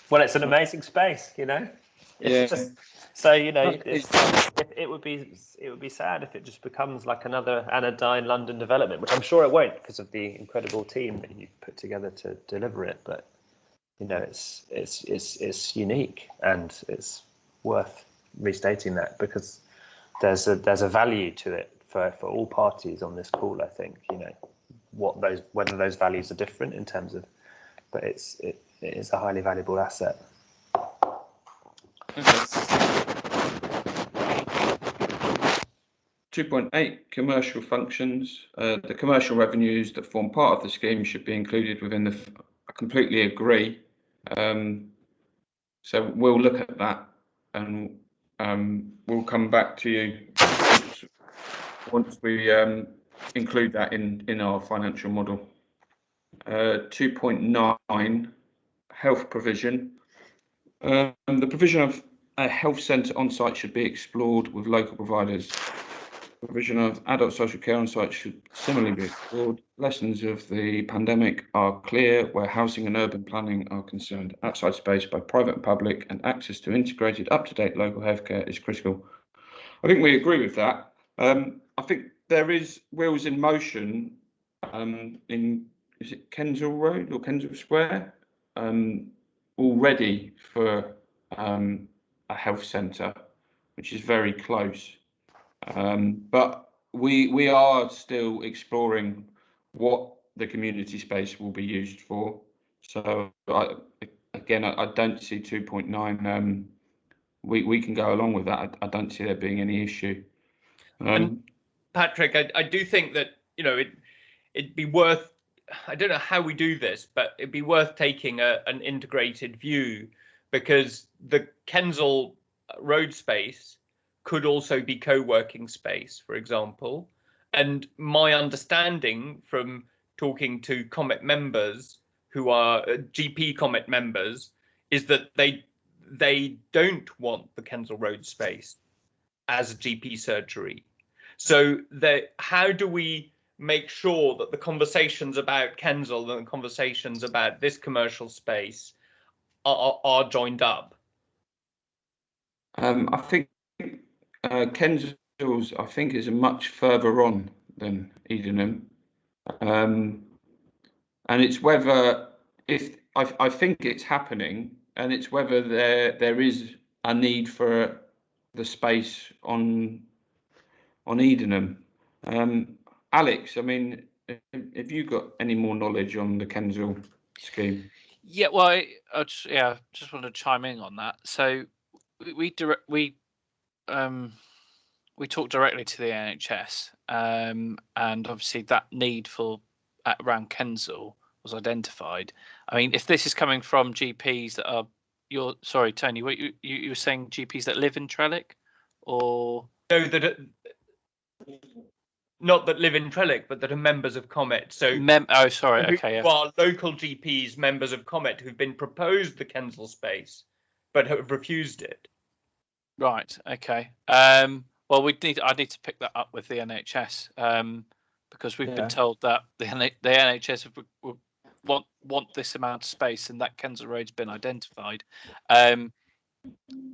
Well, it's an amazing space, you know. It's just so, you know, it would be sad if it just becomes like another anodyne London development, which I'm sure it won't because of the incredible team that you've put together to deliver it. But you know, it's unique and it's worth restating that because there's a value to it for all parties on this call. I think, you know, whether those values are different in terms of, but it is a highly valuable asset. Okay. 2.8, commercial functions. The commercial revenues that form part of the scheme should be included within I completely agree. So we'll look at that and we'll come back to you once we include that in our financial model. 2.9, health provision. The provision of a health centre on site should be explored with local providers. Provision of adult social care on site should similarly be explored. Lessons of the pandemic are clear where housing and urban planning are concerned. Outside space, both private and public, and access to integrated, up-to-date local healthcare is critical. I think we agree with that. I think there is wheels in motion is it Kensal Road or Kensal Square already for a health centre, which is very close. But we are still exploring what the community space will be used for. So I don't see 2.9. We can go along with that. I don't see there being any issue. And Patrick, I do think that, you know, it'd be worth, I don't know how we do this, but it'd be worth taking an integrated view, because the Kensal Road space could also be co-working space, for example. And my understanding from talking to CoMMET members who are GP CoMMET members is that they don't want the Kensal Road space as a GP surgery. So how do we make sure that the conversations about Kensal and the conversations about this commercial space are joined up? I think Kensals, I think, is much further on than Edenham, and it's whether I think it's happening, and it's whether there is a need for the space on Edenham. Alex, I mean, have you got any more knowledge on the Kensal scheme? Yeah, well, I just want to chime in on that. So we we talked directly to the NHS, and obviously that need for around Kensal was identified. I mean, if this is coming from GPs that are, sorry, Tony, what you were saying, GPs that live in Trellick, or No, not that live in Trellick, but that are members of CoMMET. So oh, sorry, okay, who are local GPs, members of CoMMET, who've been proposed the Kensal space, but have refused it. right, okay. Well, I need to pick that up with the NHS, because we've been told that the NHS want this amount of space, and that Kensal Road's been identified.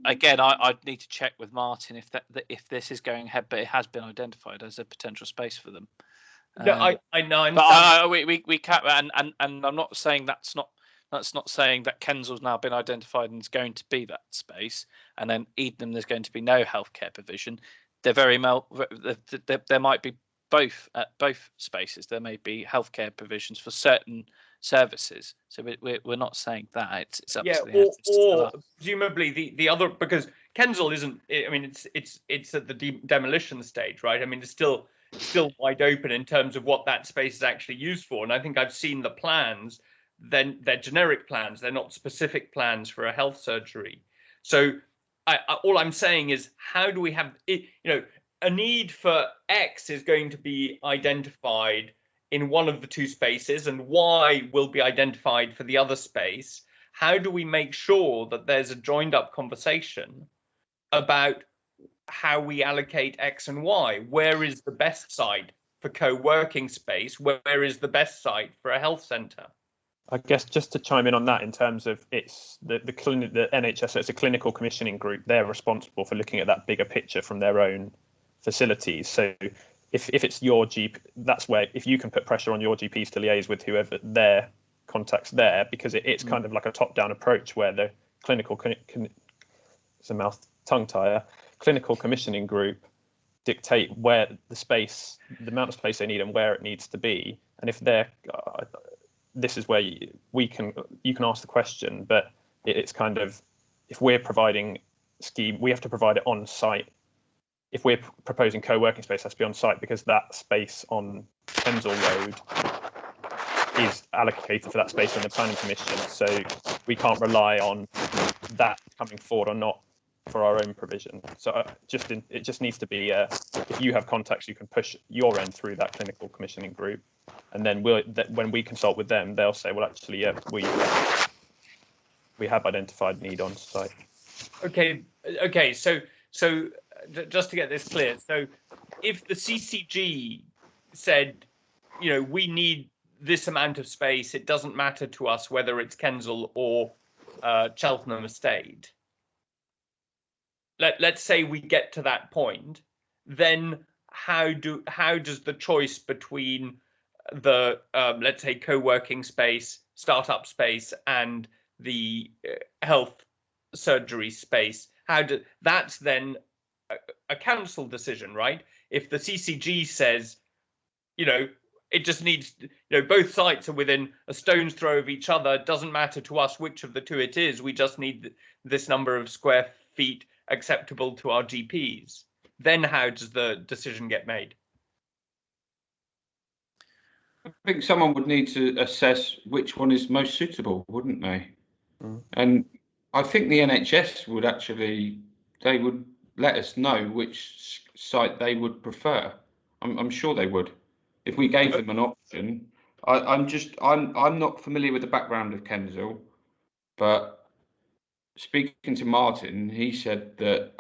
Again, I'd need to check with Martin if this is going ahead, but it has been identified as a potential space for them. No, I know. But we can't, and I'm not saying that's not saying that Kensal's now been identified and is going to be that space, and then Edenham there's going to be no healthcare provision. There might be both at both spaces. There may be healthcare provisions for certain services. So we're not saying that it's up to the or presumably the other, because Kensal isn't. I mean, it's at the demolition stage, right? I mean, it's still wide open in terms of what that space is actually used for. And I think I've seen the plans. Then they're generic plans. They're not specific plans for a health surgery. So all I'm saying is, how do we have it? A need for X is going to be identified in one of the two spaces, and Y will be identified for the other space. How do we make sure that there's a joined up conversation about how we allocate X and Y? Where is the best site for co-working space? Where is the best site for a health centre? I guess just to chime in on that, in terms of it's the NHS, so it's a clinical commissioning group. They're responsible for looking at that bigger picture from their own facilities. So if it's your GP, that's where, if you can put pressure on your GPs to liaise with whoever their contacts there, because it's kind of like a top-down approach where the clinical it's a tongue tire, clinical commissioning group dictate where the amount of space they need and where it needs to be. And if they're this is where you can ask the question, but it's kind of, if we're providing scheme, we have to provide it on site. If we're proposing co-working space, it has to be on site, because that space on Kensal Road is allocated for that space in the planning commission. So we can't rely on that coming forward or not for our own provision. So it just needs to be, if you have contacts, you can push your end through that clinical commissioning group, and then when we consult with them, they'll say, well, actually, yeah, we have identified need on site. Okay. So just to get this clear, so if the CCG said, we need this amount of space, it doesn't matter to us whether it's Kensal or Cheltenham Estate. Let's say we get to that point, then how does the choice between the let's say co-working space, startup space, and the health surgery space, that's then a council decision, right? If the CCG says, it just needs, both sites are within a stone's throw of each other, it doesn't matter to us which of the two it is, we just need this number of square feet acceptable to our GPs, then how does the decision get made? I think someone would need to assess which one is most suitable, wouldn't they? And I think the NHS would they would let us know which site they would prefer. I'm sure they would, if we gave them an option. I'm not familiar with the background of Kensal, but speaking to Martin, he said that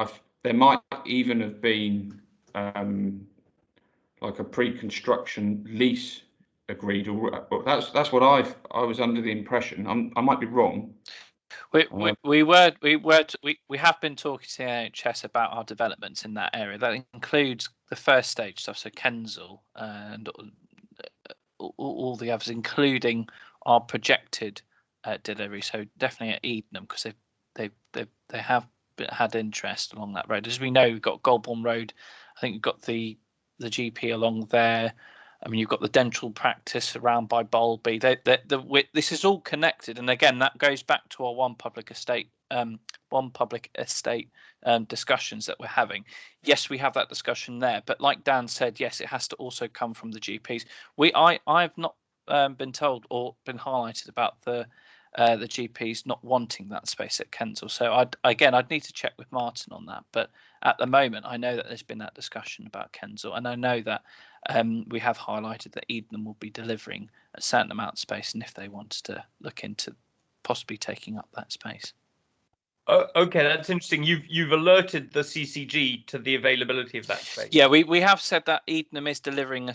there might even have been like a pre-construction lease agreed, or that's what I was under the impression. I might be wrong. We have been talking to the NHS about our developments in that area. That includes the first stage stuff, so Kensal and all the others, including our projected delivery. So definitely at Edenham, because they have had interest along that road. As we know, we've got Golborne Road. I think you've got the GP along there. I mean, you've got the dental practice around by Bolby. This is all connected, and again, that goes back to our one public estate one public estate discussions that we're having. Yes, we have that discussion there, but like Dan said, yes, it has to also come from the GPs. I've not been told or been highlighted about the GPs not wanting that space at Kensal. So I'd need to check with Martin on that. But at the moment, I know that there's been that discussion about Kensal, and I know that we have highlighted that Edenham will be delivering a certain amount of space, and if they want to look into possibly taking up that space. Okay, that's interesting. You've alerted the CCG to the availability of that space. Yeah, we have said that Edenham is delivering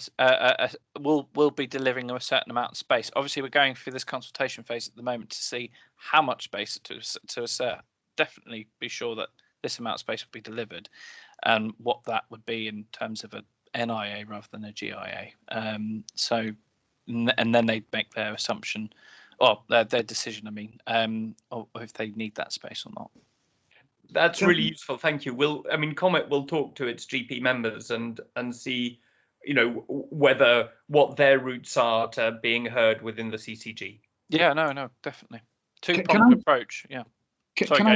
will be delivering a certain amount of space. Obviously, we're going through this consultation phase at the moment to see how much space to assert. Definitely be sure that this amount of space will be delivered, and what that would be in terms of a NIA rather than a GIA. So, and then they make their assumption. Or their decision, I mean, or if they need that space or not. That's really useful. Thank you. CoMMET will talk to its GP members and see, whether what their routes are to being heard within the CCG. Yeah, no, definitely. Two-pronged approach. Yeah. Can I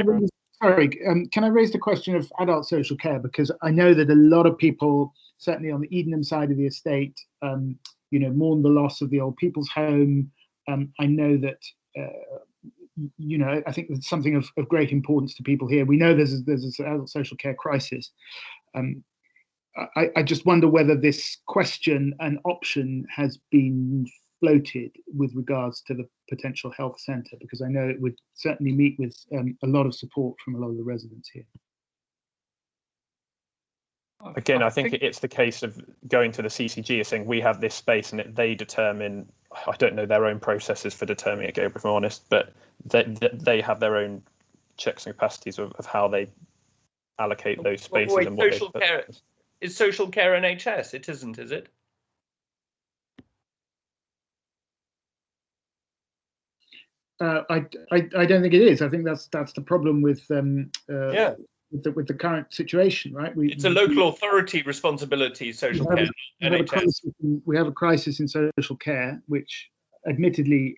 raise the question of adult social care, because I know that a lot of people, certainly on the Edenham side of the estate, mourn the loss of the old people's home. I know that, I think it's something of great importance to people here. We know there's an adult social care crisis. I just wonder whether this question and option has been floated with regards to the potential health centre, because I know it would certainly meet with a lot of support from a lot of the residents here. Again, I think it's the case of going to the CCG and saying we have this space, and they determine. I don't know their own processes for determining it, Gabriel, if I'm honest, but they have their own checks and capacities of how they allocate those spaces. Wait, and what social care is Social Care NHS. It isn't, is it? I don't think it is. I think that's the problem with with the current situation, right? It's a local authority responsibility, social care, NHS. We have a crisis in social care, which admittedly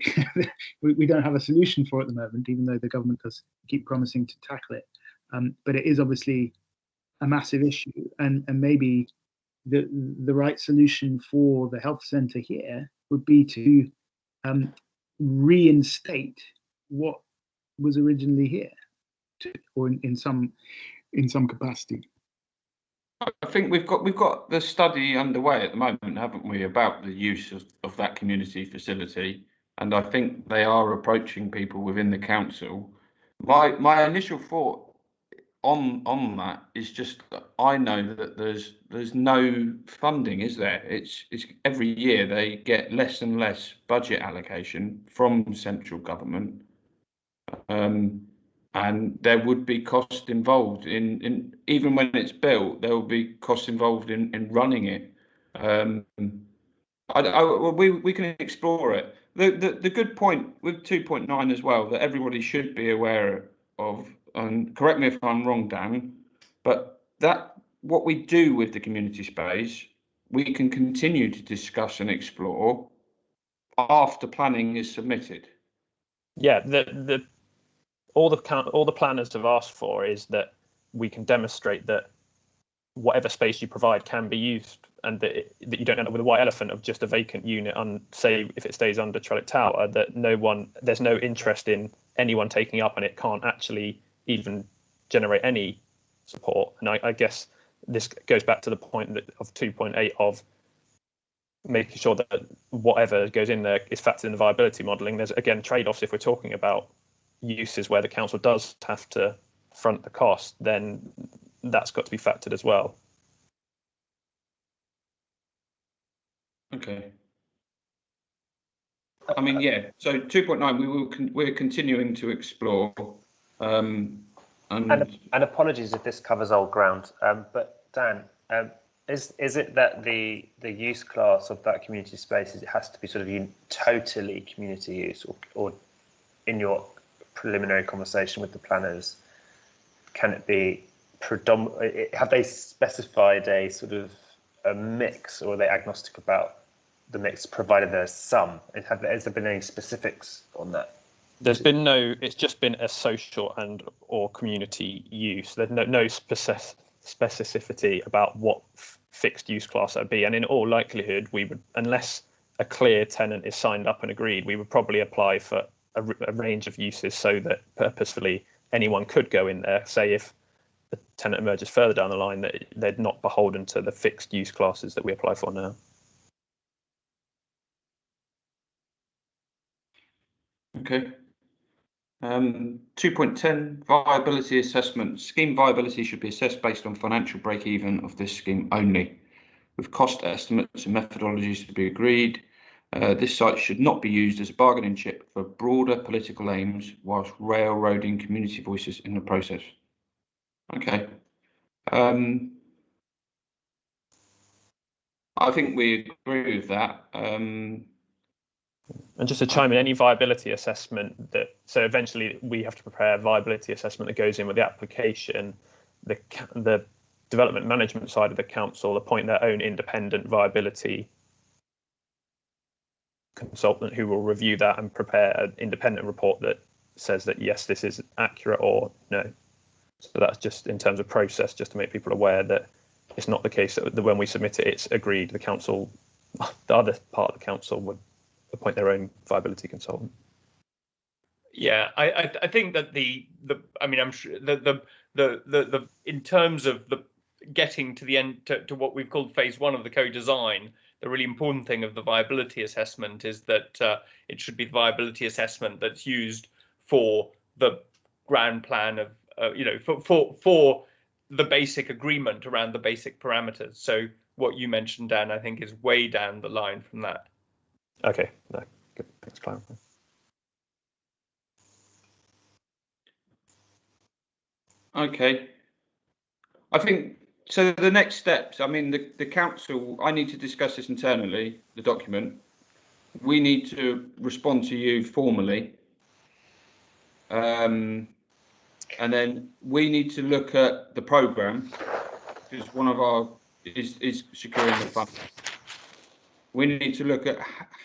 we don't have a solution for at the moment, even though the government does keep promising to tackle it. But it is obviously a massive issue, and maybe the right solution for the health centre here would be to reinstate what was originally here, or in some capacity. I think we've got the study underway at the moment, haven't we, about the use of that community facility, and I think they are approaching people within the council. My initial thought on that is just that I know that there's no funding, is there? It's every year they get less and less budget allocation from central government. And there would be cost involved in even when it's built, there will be costs involved in running it. We can explore it. The good point with 2.9 as well that everybody should be aware of, and correct me if I'm wrong, Dan, but that what we do with the community space, we can continue to discuss and explore after planning is submitted. Yeah, all the planners have asked for is that we can demonstrate that whatever space you provide can be used, and that you don't end up with a white elephant of just a vacant unit. Say if it stays under Trellick Tower, that there's no interest in anyone taking up, and it can't actually even generate any support. And I guess this goes back to the point of 2.8 of making sure that whatever goes in there is factored in the viability modelling. There's again trade-offs if we're talking about uses where the council does have to front the cost, then that's got to be factored as well. Okay. I mean, yeah. So 2.9, we're continuing to explore. And apologies if this covers old ground, but Dan, is it that the use class of that community space it has to be sort of totally community use, or in your preliminary conversation with the planners, can it be have they specified a sort of a mix, or are they agnostic about the mix provided there's some? Has there been any specifics on that? There's been no. It's just been a social and or community use. There's no specificity about what fixed use class that would be. And in all likelihood, we would, unless a clear tenant is signed up and agreed, we would probably apply for a range of uses so that purposefully anyone could go in there. Say if the tenant emerges further down the line, that they're not beholden to the fixed use classes that we apply for now. Okay. 2.10 viability assessment. Scheme viability should be assessed based on financial break-even of this scheme only, with cost estimates and methodologies to be agreed. This site should not be used as a bargaining chip for broader political aims whilst railroading community voices in the process. Okay. I think we agree with that. And just to chime in, any viability assessment so eventually we have to prepare a viability assessment that goes in with the application. The development management side of the council appoint their own independent viability consultant who will review that and prepare an independent report that says that yes, this is accurate or no. So that's just in terms of process, just to make people aware that it's not the case that when we submit it, it's agreed. The council, the other part of the council would appoint their own viability consultant. Yeah, I think that I mean, I'm sure the in terms of the getting to the end to what we've called phase one of the co-design, the really important thing of the viability assessment is that it should be the viability assessment that's used for the ground plan of for the basic agreement around the basic parameters. So what you mentioned, Dan, I think is way down the line from that. Okay, no, good. Thanks, clarifying. Okay. I think so. The next steps, I mean, the council, I need to discuss this internally, the document. We need to respond to you formally. And then we need to look at the programme, because one of our is securing the fund. We need to look at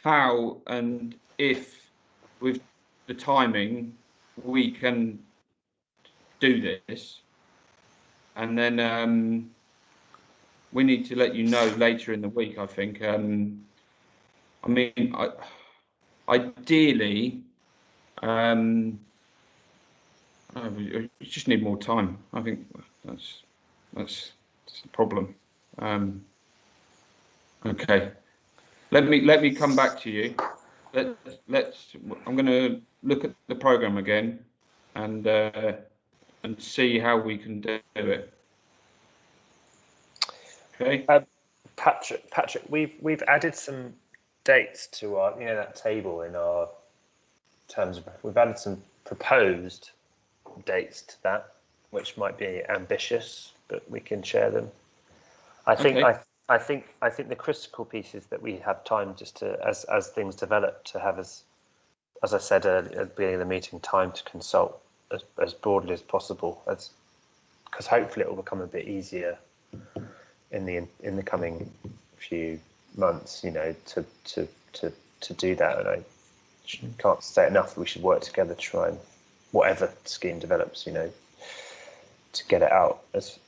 how and if, with the timing, we can do this. And then we need to let you know later in the week, I think. I mean, ideally, we just need more time. I think that's the problem. Okay, let me come back to you. I'm going to look at the programme again and see how we can do it. Okay. Patrick, we've added some dates to our that table in our terms of. We've added some proposed dates to that, which might be ambitious, but we can share them. I think Okay. I think the critical piece is that we have time just to, as things develop, to have as I said at the beginning of the meeting, time to consult as broadly as possible, because hopefully it will become a bit easier in the coming few months, to do that. And I can't say enough that we should work together to try and, whatever scheme develops, to get it out as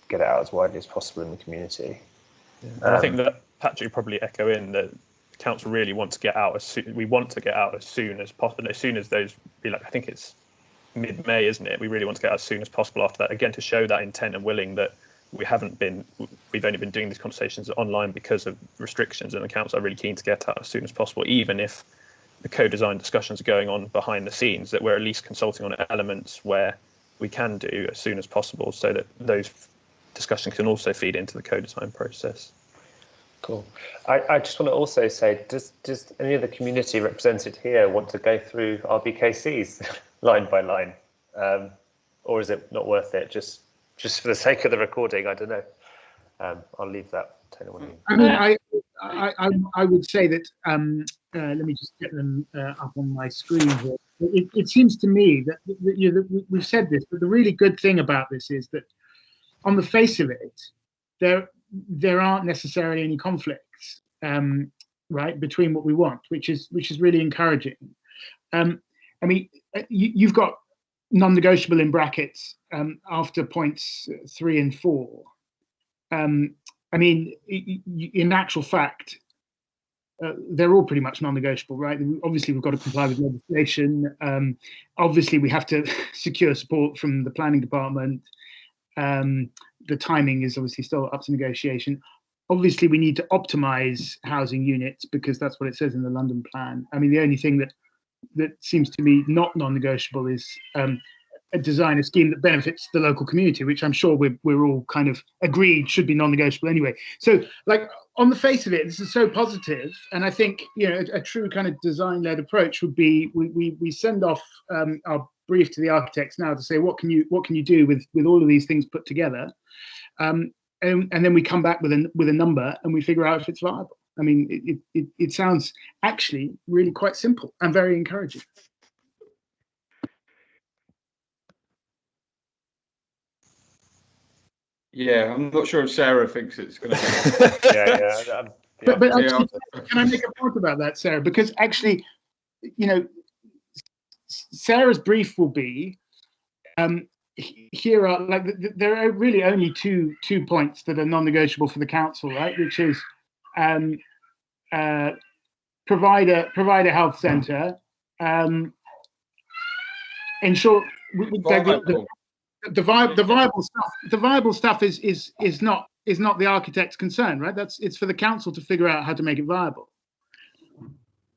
widely as possible in the community. And I think that Patrick would probably echo in that the council really want to get out we want to get out as soon as possible. As soon as those I think it's mid-May, isn't it? We really want to get out as soon as possible after that, again, to show that intent and willing that we've only been doing these conversations online because of restrictions, and the council are really keen to get out as soon as possible, even if the co-design discussions are going on behind the scenes, that we're at least consulting on elements where we can do as soon as possible, so that those discussions can also feed into the co-design process. Cool. I just want to also say, does any of the community represented here want to go through RBKCs line by line, or is it not worth it? Just for the sake of the recording, I don't know. I'll leave that to anyone. I mean, I would say that. Let me just get them up on my screen here. It seems to me that we've said this, but the really good thing about this is that, on the face of it, there aren't necessarily any conflicts, right, between what we want, which is really encouraging. I mean, you've got non-negotiable in brackets after points 3 and 4. I mean, in actual fact, they're all pretty much non-negotiable, right? Obviously, we've got to comply with legislation. Obviously, we have to secure support from the planning department. The timing is obviously still up to negotiation. Obviously, we need to optimize housing units because that's what it says in the London plan. I mean, the only thing that seems to me not non-negotiable is design a scheme that benefits the local community, which I'm sure we're all kind of agreed should be non-negotiable anyway. So, like, on the face of it, this is so positive, and I think, you know, a true kind of design-led approach would be we send off our brief to the architects now to say what can you do with all of these things put together, and then we come back with a number and we figure out if it's viable. I mean, it sounds actually really quite simple and very encouraging. Yeah, I'm not sure if Sarah thinks it's going to be. But actually, can I make a point about that, Sarah? Because actually, you know, Sarah's brief will be, here are, like, there are really only two points that are non-negotiable for the council, right? Which is provide a health centre, ensure the viable stuff is not the architect's concern, right? It's for the council to figure out how to make it viable,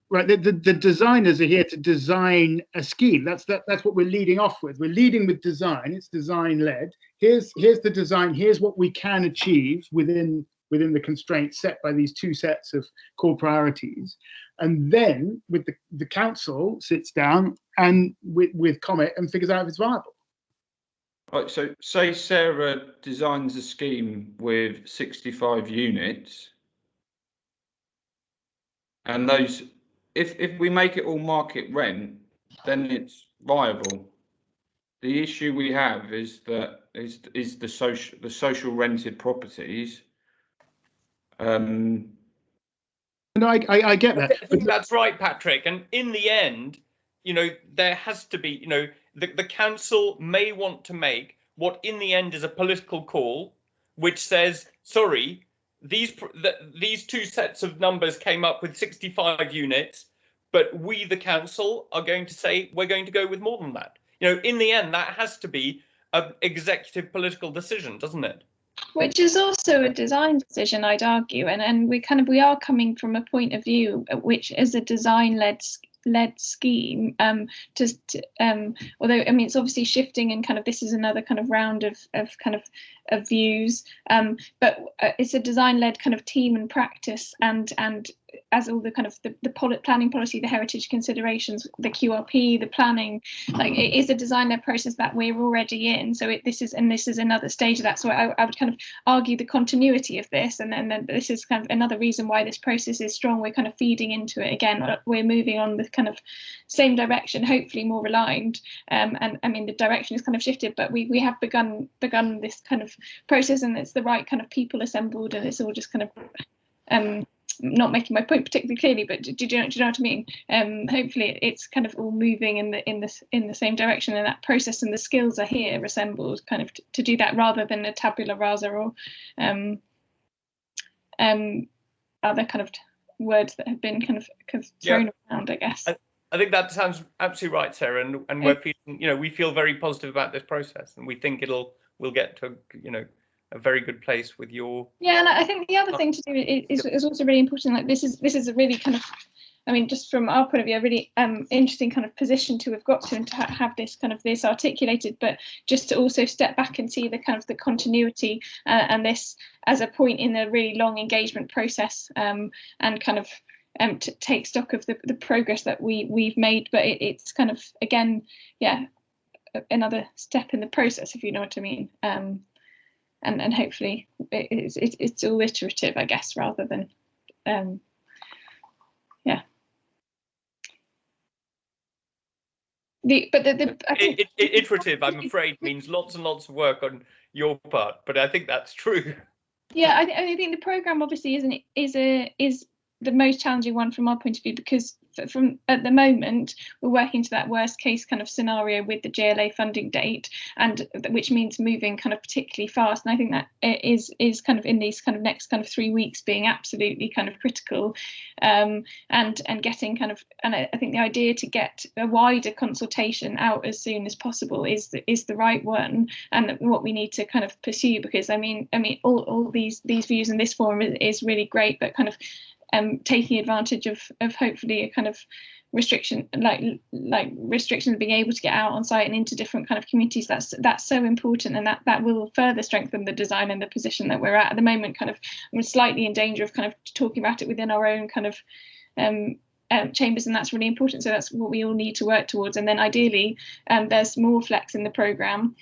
right? The designers are here to design a scheme. That's what we're leading off with. We're leading with design. It's design led. Here's the design. Here's what we can achieve within the constraints set by these two sets of core priorities, and then with the council sits down and with CoMMET and figures out if it's viable. Right, so say Sarah designs a scheme with 65 units, and those, if we make it all market rent, then it's viable. The issue we have is the social rented properties. No, I get that. I think that's right, Patrick. And in the end, you know, there has to be, you know, the council may want to make what in the end is a political call, which says, sorry, these two sets of numbers came up with 65 units, but we, the council, are going to say we're going to go with more than that. You know, in the end, that has to be an executive political decision, doesn't it? Which is also a design decision, I'd argue, and we are coming from a point of view which is a design-led scheme. Although I mean it's obviously shifting, and kind of this is another kind of round of views, but it's a design-led kind of team and practice, and as all the kind of the planning policy, the heritage considerations, the QRP, the planning, like it is a design-led process that we're already in. So this is another stage of that. So I would kind of argue the continuity of this, and then this is kind of another reason why this process is strong. We're kind of feeding into it again. We're moving on the kind of same direction, hopefully more aligned. And I mean the direction is kind of shifted, but we have begun this kind of process, and it's the right kind of people assembled, and it's all just kind of not making my point particularly clearly, but do you know what I mean? Hopefully it's kind of all moving in the same direction, and that process and the skills are here assembled kind of to do that, rather than a tabula rasa or other kind of words that have been kind of thrown around, I guess. I think that sounds absolutely right, Sarah, and we're feeling, you know, we feel very positive about this process, and we think we'll get to, you know, a very good place with your. Yeah, and I think the other thing to do is also really important. Like this is a really kind of, I mean, just from our point of view, a really interesting kind of position to have got to, and to have this kind of this articulated, but just to also step back and see the kind of the continuity and this as a point in a really long engagement process, and kind of to take stock of the progress that we've made. But it's kind of, again, another step in the process, if you know what I mean. And hopefully it's all iterative, I guess, rather than iterative, I'm afraid, means lots and lots of work on your part, but I think that's true. Yeah, I think the programme obviously is the most challenging one from our point of view, because from at the moment we're working to that worst case kind of scenario with the JLA funding date, and which means moving kind of particularly fast. And I think that is kind of in these kind of next kind of 3 weeks being absolutely kind of critical, and getting kind of, and I think the idea to get a wider consultation out as soon as possible is the right one, and what we need to kind of pursue, because I mean all these views in this forum is really great, but kind of taking advantage of hopefully a kind of restriction, like restrictions of being able to get out on site and into different kind of communities, that's so important, and that will further strengthen the design and the position that we're at the moment. Kind of we're slightly in danger of kind of talking about it within our own kind of chambers, and that's really important. So that's what we all need to work towards, and then ideally there's more flex in the programme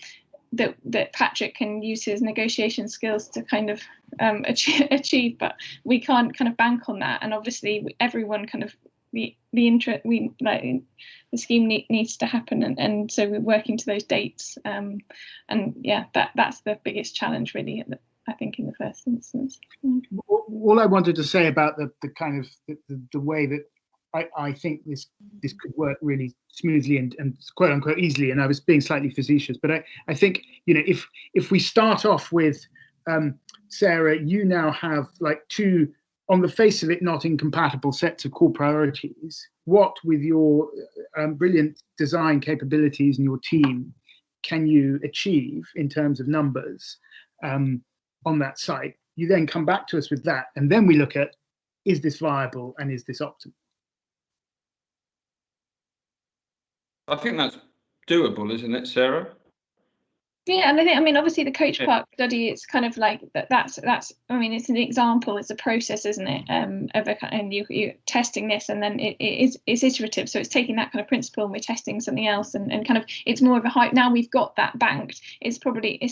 that Patrick can use his negotiation skills to kind of achieve, but we can't kind of bank on that. And obviously everyone kind of the scheme needs to happen, and so we're working to those dates, and yeah, that's the biggest challenge really, I think, in the first instance. All I wanted to say about the kind of the way that I think this could work really smoothly and quote unquote easily, and I was being slightly facetious, but I think, you know, if we start off with Sarah, you now have like two, on the face of it, not incompatible sets of core priorities. What, with your brilliant design capabilities and your team, can you achieve in terms of numbers on that site? You then come back to us with that, and then we look at, is this viable and is this optimal? I think that's doable, isn't it, Sarah? Yeah, and I mean, obviously the Coach Park study, it's kind of like that's I mean, it's an example, it's a process, isn't it, of a, and you testing this, and then it's iterative, so it's taking that kind of principle and we're testing something else, and kind of it's more of a now we've got that banked, it's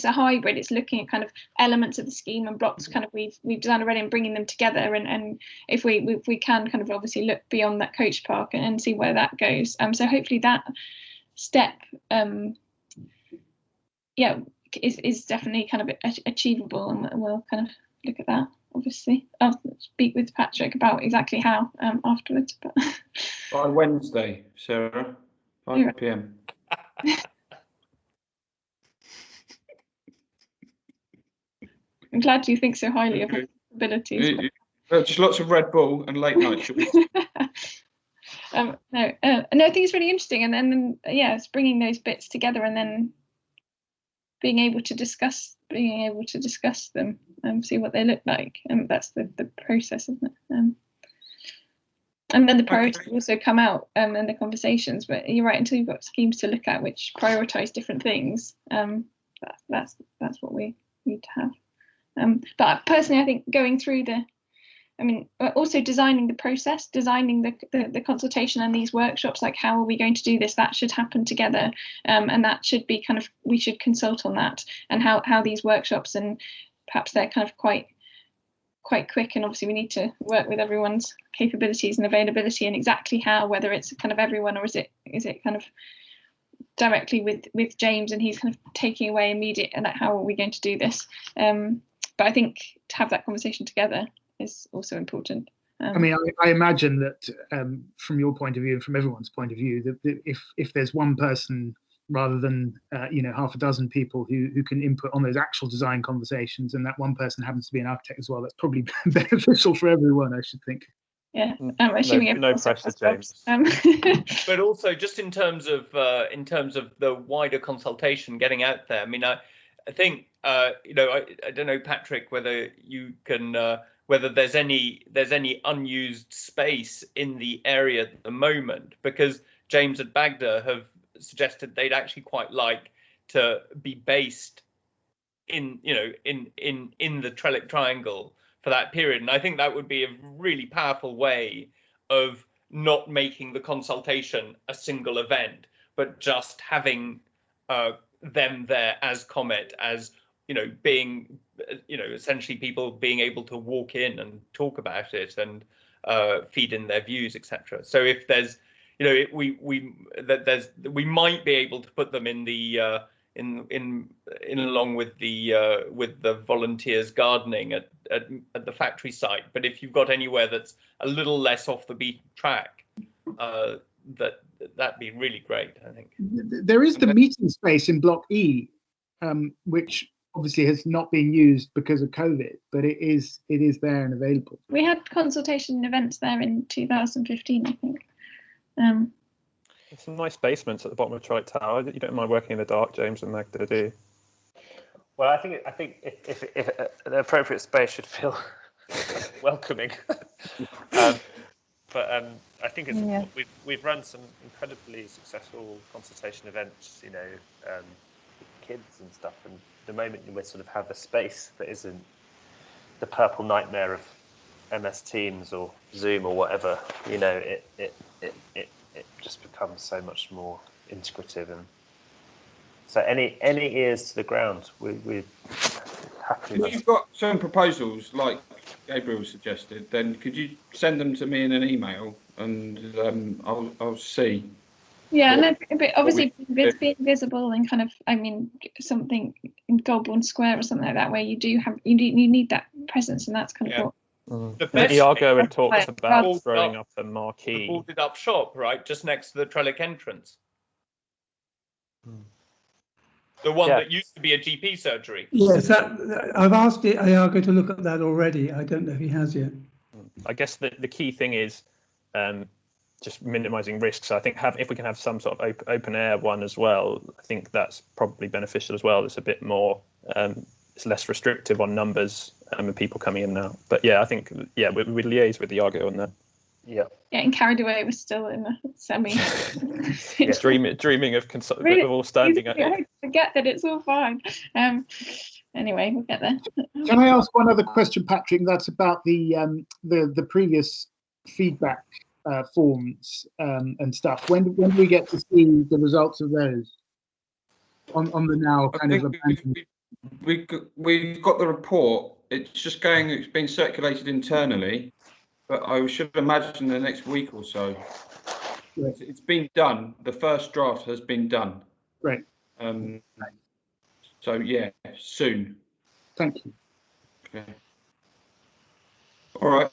a hybrid, it's looking at kind of elements of the scheme and blocks kind of we've designed already and bringing them together, and if we can kind of obviously look beyond that Coach Park and see where that goes, so hopefully that step yeah, is definitely kind of achievable, and we'll kind of look at that. Obviously, I'll speak with Patrick about exactly how afterwards. But on Wednesday, Sarah, 5 p.m. I'm glad you think so highly of my abilities. Just lots of Red Bull and late night. No, I think it's really interesting, and then yeah, it's bringing those bits together, and then being able to discuss them and see what they look like, and that's the process, isn't it? And then the priorities also come out in the conversations. But you're right, until you've got schemes to look at which prioritise different things, that's what we need to have. But personally, I think going through also designing the process, designing the consultation and these workshops, like how are we going to do this, that should happen together, and that should be kind of, we should consult on that, and how these workshops, and perhaps they're kind of quite quick, and obviously we need to work with everyone's capabilities and availability, and exactly how, whether it's kind of everyone, or is it kind of directly with James and he's kind of taking away immediate, and like, how are we going to do this, but I think to have that conversation together is also important. I mean, I imagine that from your point of view and from everyone's point of view, that if there's one person rather than half a dozen people who can input on those actual design conversations, and that one person happens to be an architect as well, that's probably beneficial for everyone, I should think. Yeah, I'm assuming no pressure, James. But also, just in terms of the wider consultation, getting out there. I mean, I think I don't know, Patrick, whether you can. Whether there's any unused space in the area at the moment, because James and Baghdad have suggested they'd actually quite like to be based in the Trellick Triangle for that period, and I think that would be a really powerful way of not making the consultation a single event, but just having them there as CoMMET, as being essentially people being able to walk in and talk about it and feed in their views, etc. So if there's we might be able to put them in the in along with the volunteers gardening at the factory site. But if you've got anywhere that's a little less off the beaten track, that'd be really great, I think. There is the meeting space in Block E, which obviously has not been used because of COVID, but it is there and available. We had consultation events there in 2015, I think. There's some nice basements at the bottom of Trollope Tower. You don't mind working in the dark, James and Magda, do you? Well, I think if the appropriate space should feel welcoming. But I think it's we've run some incredibly successful consultation events, with kids and stuff. And the moment we sort of have a space that isn't the purple nightmare of MS Teams or Zoom or whatever, it just becomes so much more integrative. And so any ears to the ground, we happily. If you've got some proposals like Gabriel suggested, then could you send them to me in an email, and I'll see. Yeah, and obviously being visible and kind of, something in Goulburn Square or something like that, where you need that presence, and that's kind of what. The best Iago and talks about throwing up a marquee. The boarded up shop, right, just next to the Trellick entrance. The one that used to be a GP surgery. Yes, I've asked Iago to look at that already. I don't know if he has yet. I guess the key thing is just minimising risks. I think if we can have some sort of open air one as well, I think that's probably beneficial as well. It's a bit more, it's less restrictive on numbers and people coming in now. But I think we liaise with Iago on that. Yeah. Getting carried away, was still in the semi. Dreaming of all standing at it. Forget that it's all fine. Anyway, we'll get there. Can I ask one other question, Patrick? That's about the previous feedback forms and stuff. When do we get to see the results of those on the now kind of abandoned? We've got the report. It's being circulated internally, but I should imagine the next week or so. Yes. It's been done. The first draft has been done. Right. So soon. Thank you. Okay. All right.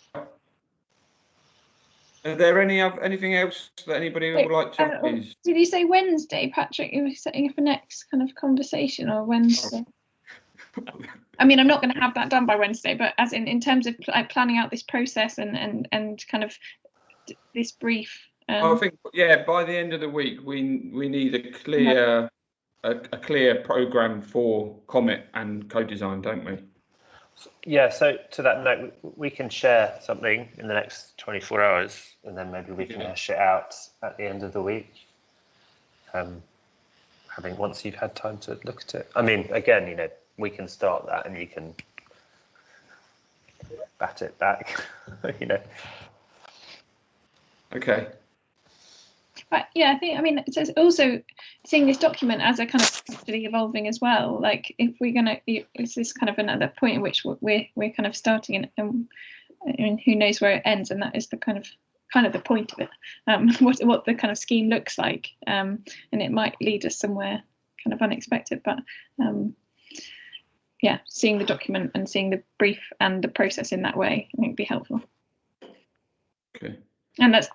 Are there anything else that anybody would like to please? Did you say Wednesday, Patrick? You were setting up a next kind of conversation, or Wednesday? I'm not going to have that done by Wednesday, but as in terms of planning out this process and kind of this brief. I think by the end of the week we need a clear program for CoMMET and co-design, don't we? Yeah. So to that note, we can share something in the next 24 hours, and then maybe we can hash it out at the end of the week. Once you've had time to look at it. Again, we can start that, and you can bat it back. But Okay. I think it's also seeing this document as a kind of actually evolving as well. Like if we're is this kind of another point in which we're kind of starting, and who knows where it ends, and that is the kind of the point of it. What the kind of scheme looks like, and it might lead us somewhere kind of unexpected, but. Seeing the document and seeing the brief and the process in that way, I think would be helpful. Okay. And that's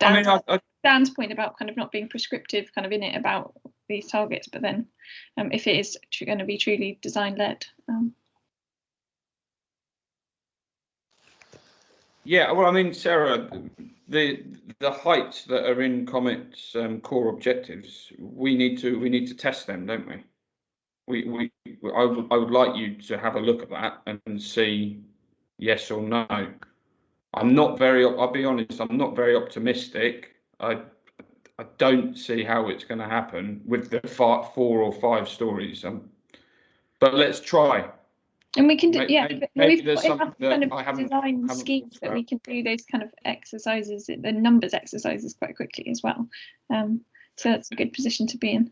Dan's point about kind of not being prescriptive kind of in it about these targets, but then if it is going to be truly design led. Sarah, the heights that are in CoMMET's core objectives, we need to test them, don't we? I would like you to have a look at that and see yes or no. I'll be honest, I'm not very optimistic. I don't see how it's going to happen with the 4 or 5 stories. But let's try. And we can do, maybe we've there's got enough something kind that I of haven't design schemes that we can do those kind of exercises, the numbers exercises quite quickly as well. So that's a good position to be in.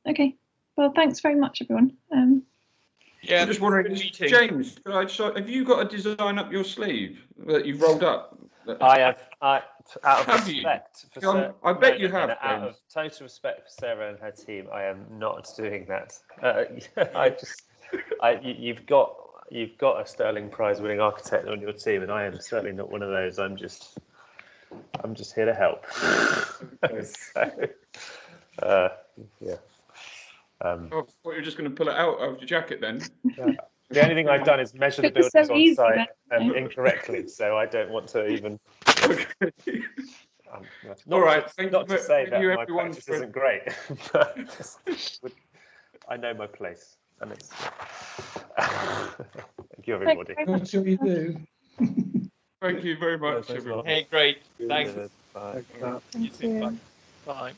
Okay. Well, thanks very much, everyone. I'm just wondering, James, have you got a design up your sleeve that you've rolled up? I have. out of Have you? respect for John, I bet you have, out James. of total respect for Sarah and her team, I am not doing that. You've got a Sterling Prize winning architect on your team, and I am certainly not one of those. I'm just here to help. So, yeah. Oh, I thought you were just going to pull it out of your jacket then. The only thing I've done is measure the It was buildings so on easy site then. incorrectly, so I don't want to even. Okay. Not All right, to, thank not you to say thank that you my everyone practice for- isn't great, but I know my place, and it's. Thank you, everybody. I'm sure you do. Thank you very much, thanks a lot. everyone. Hey, great. Thanks. Bye. You too. Bye. Bye.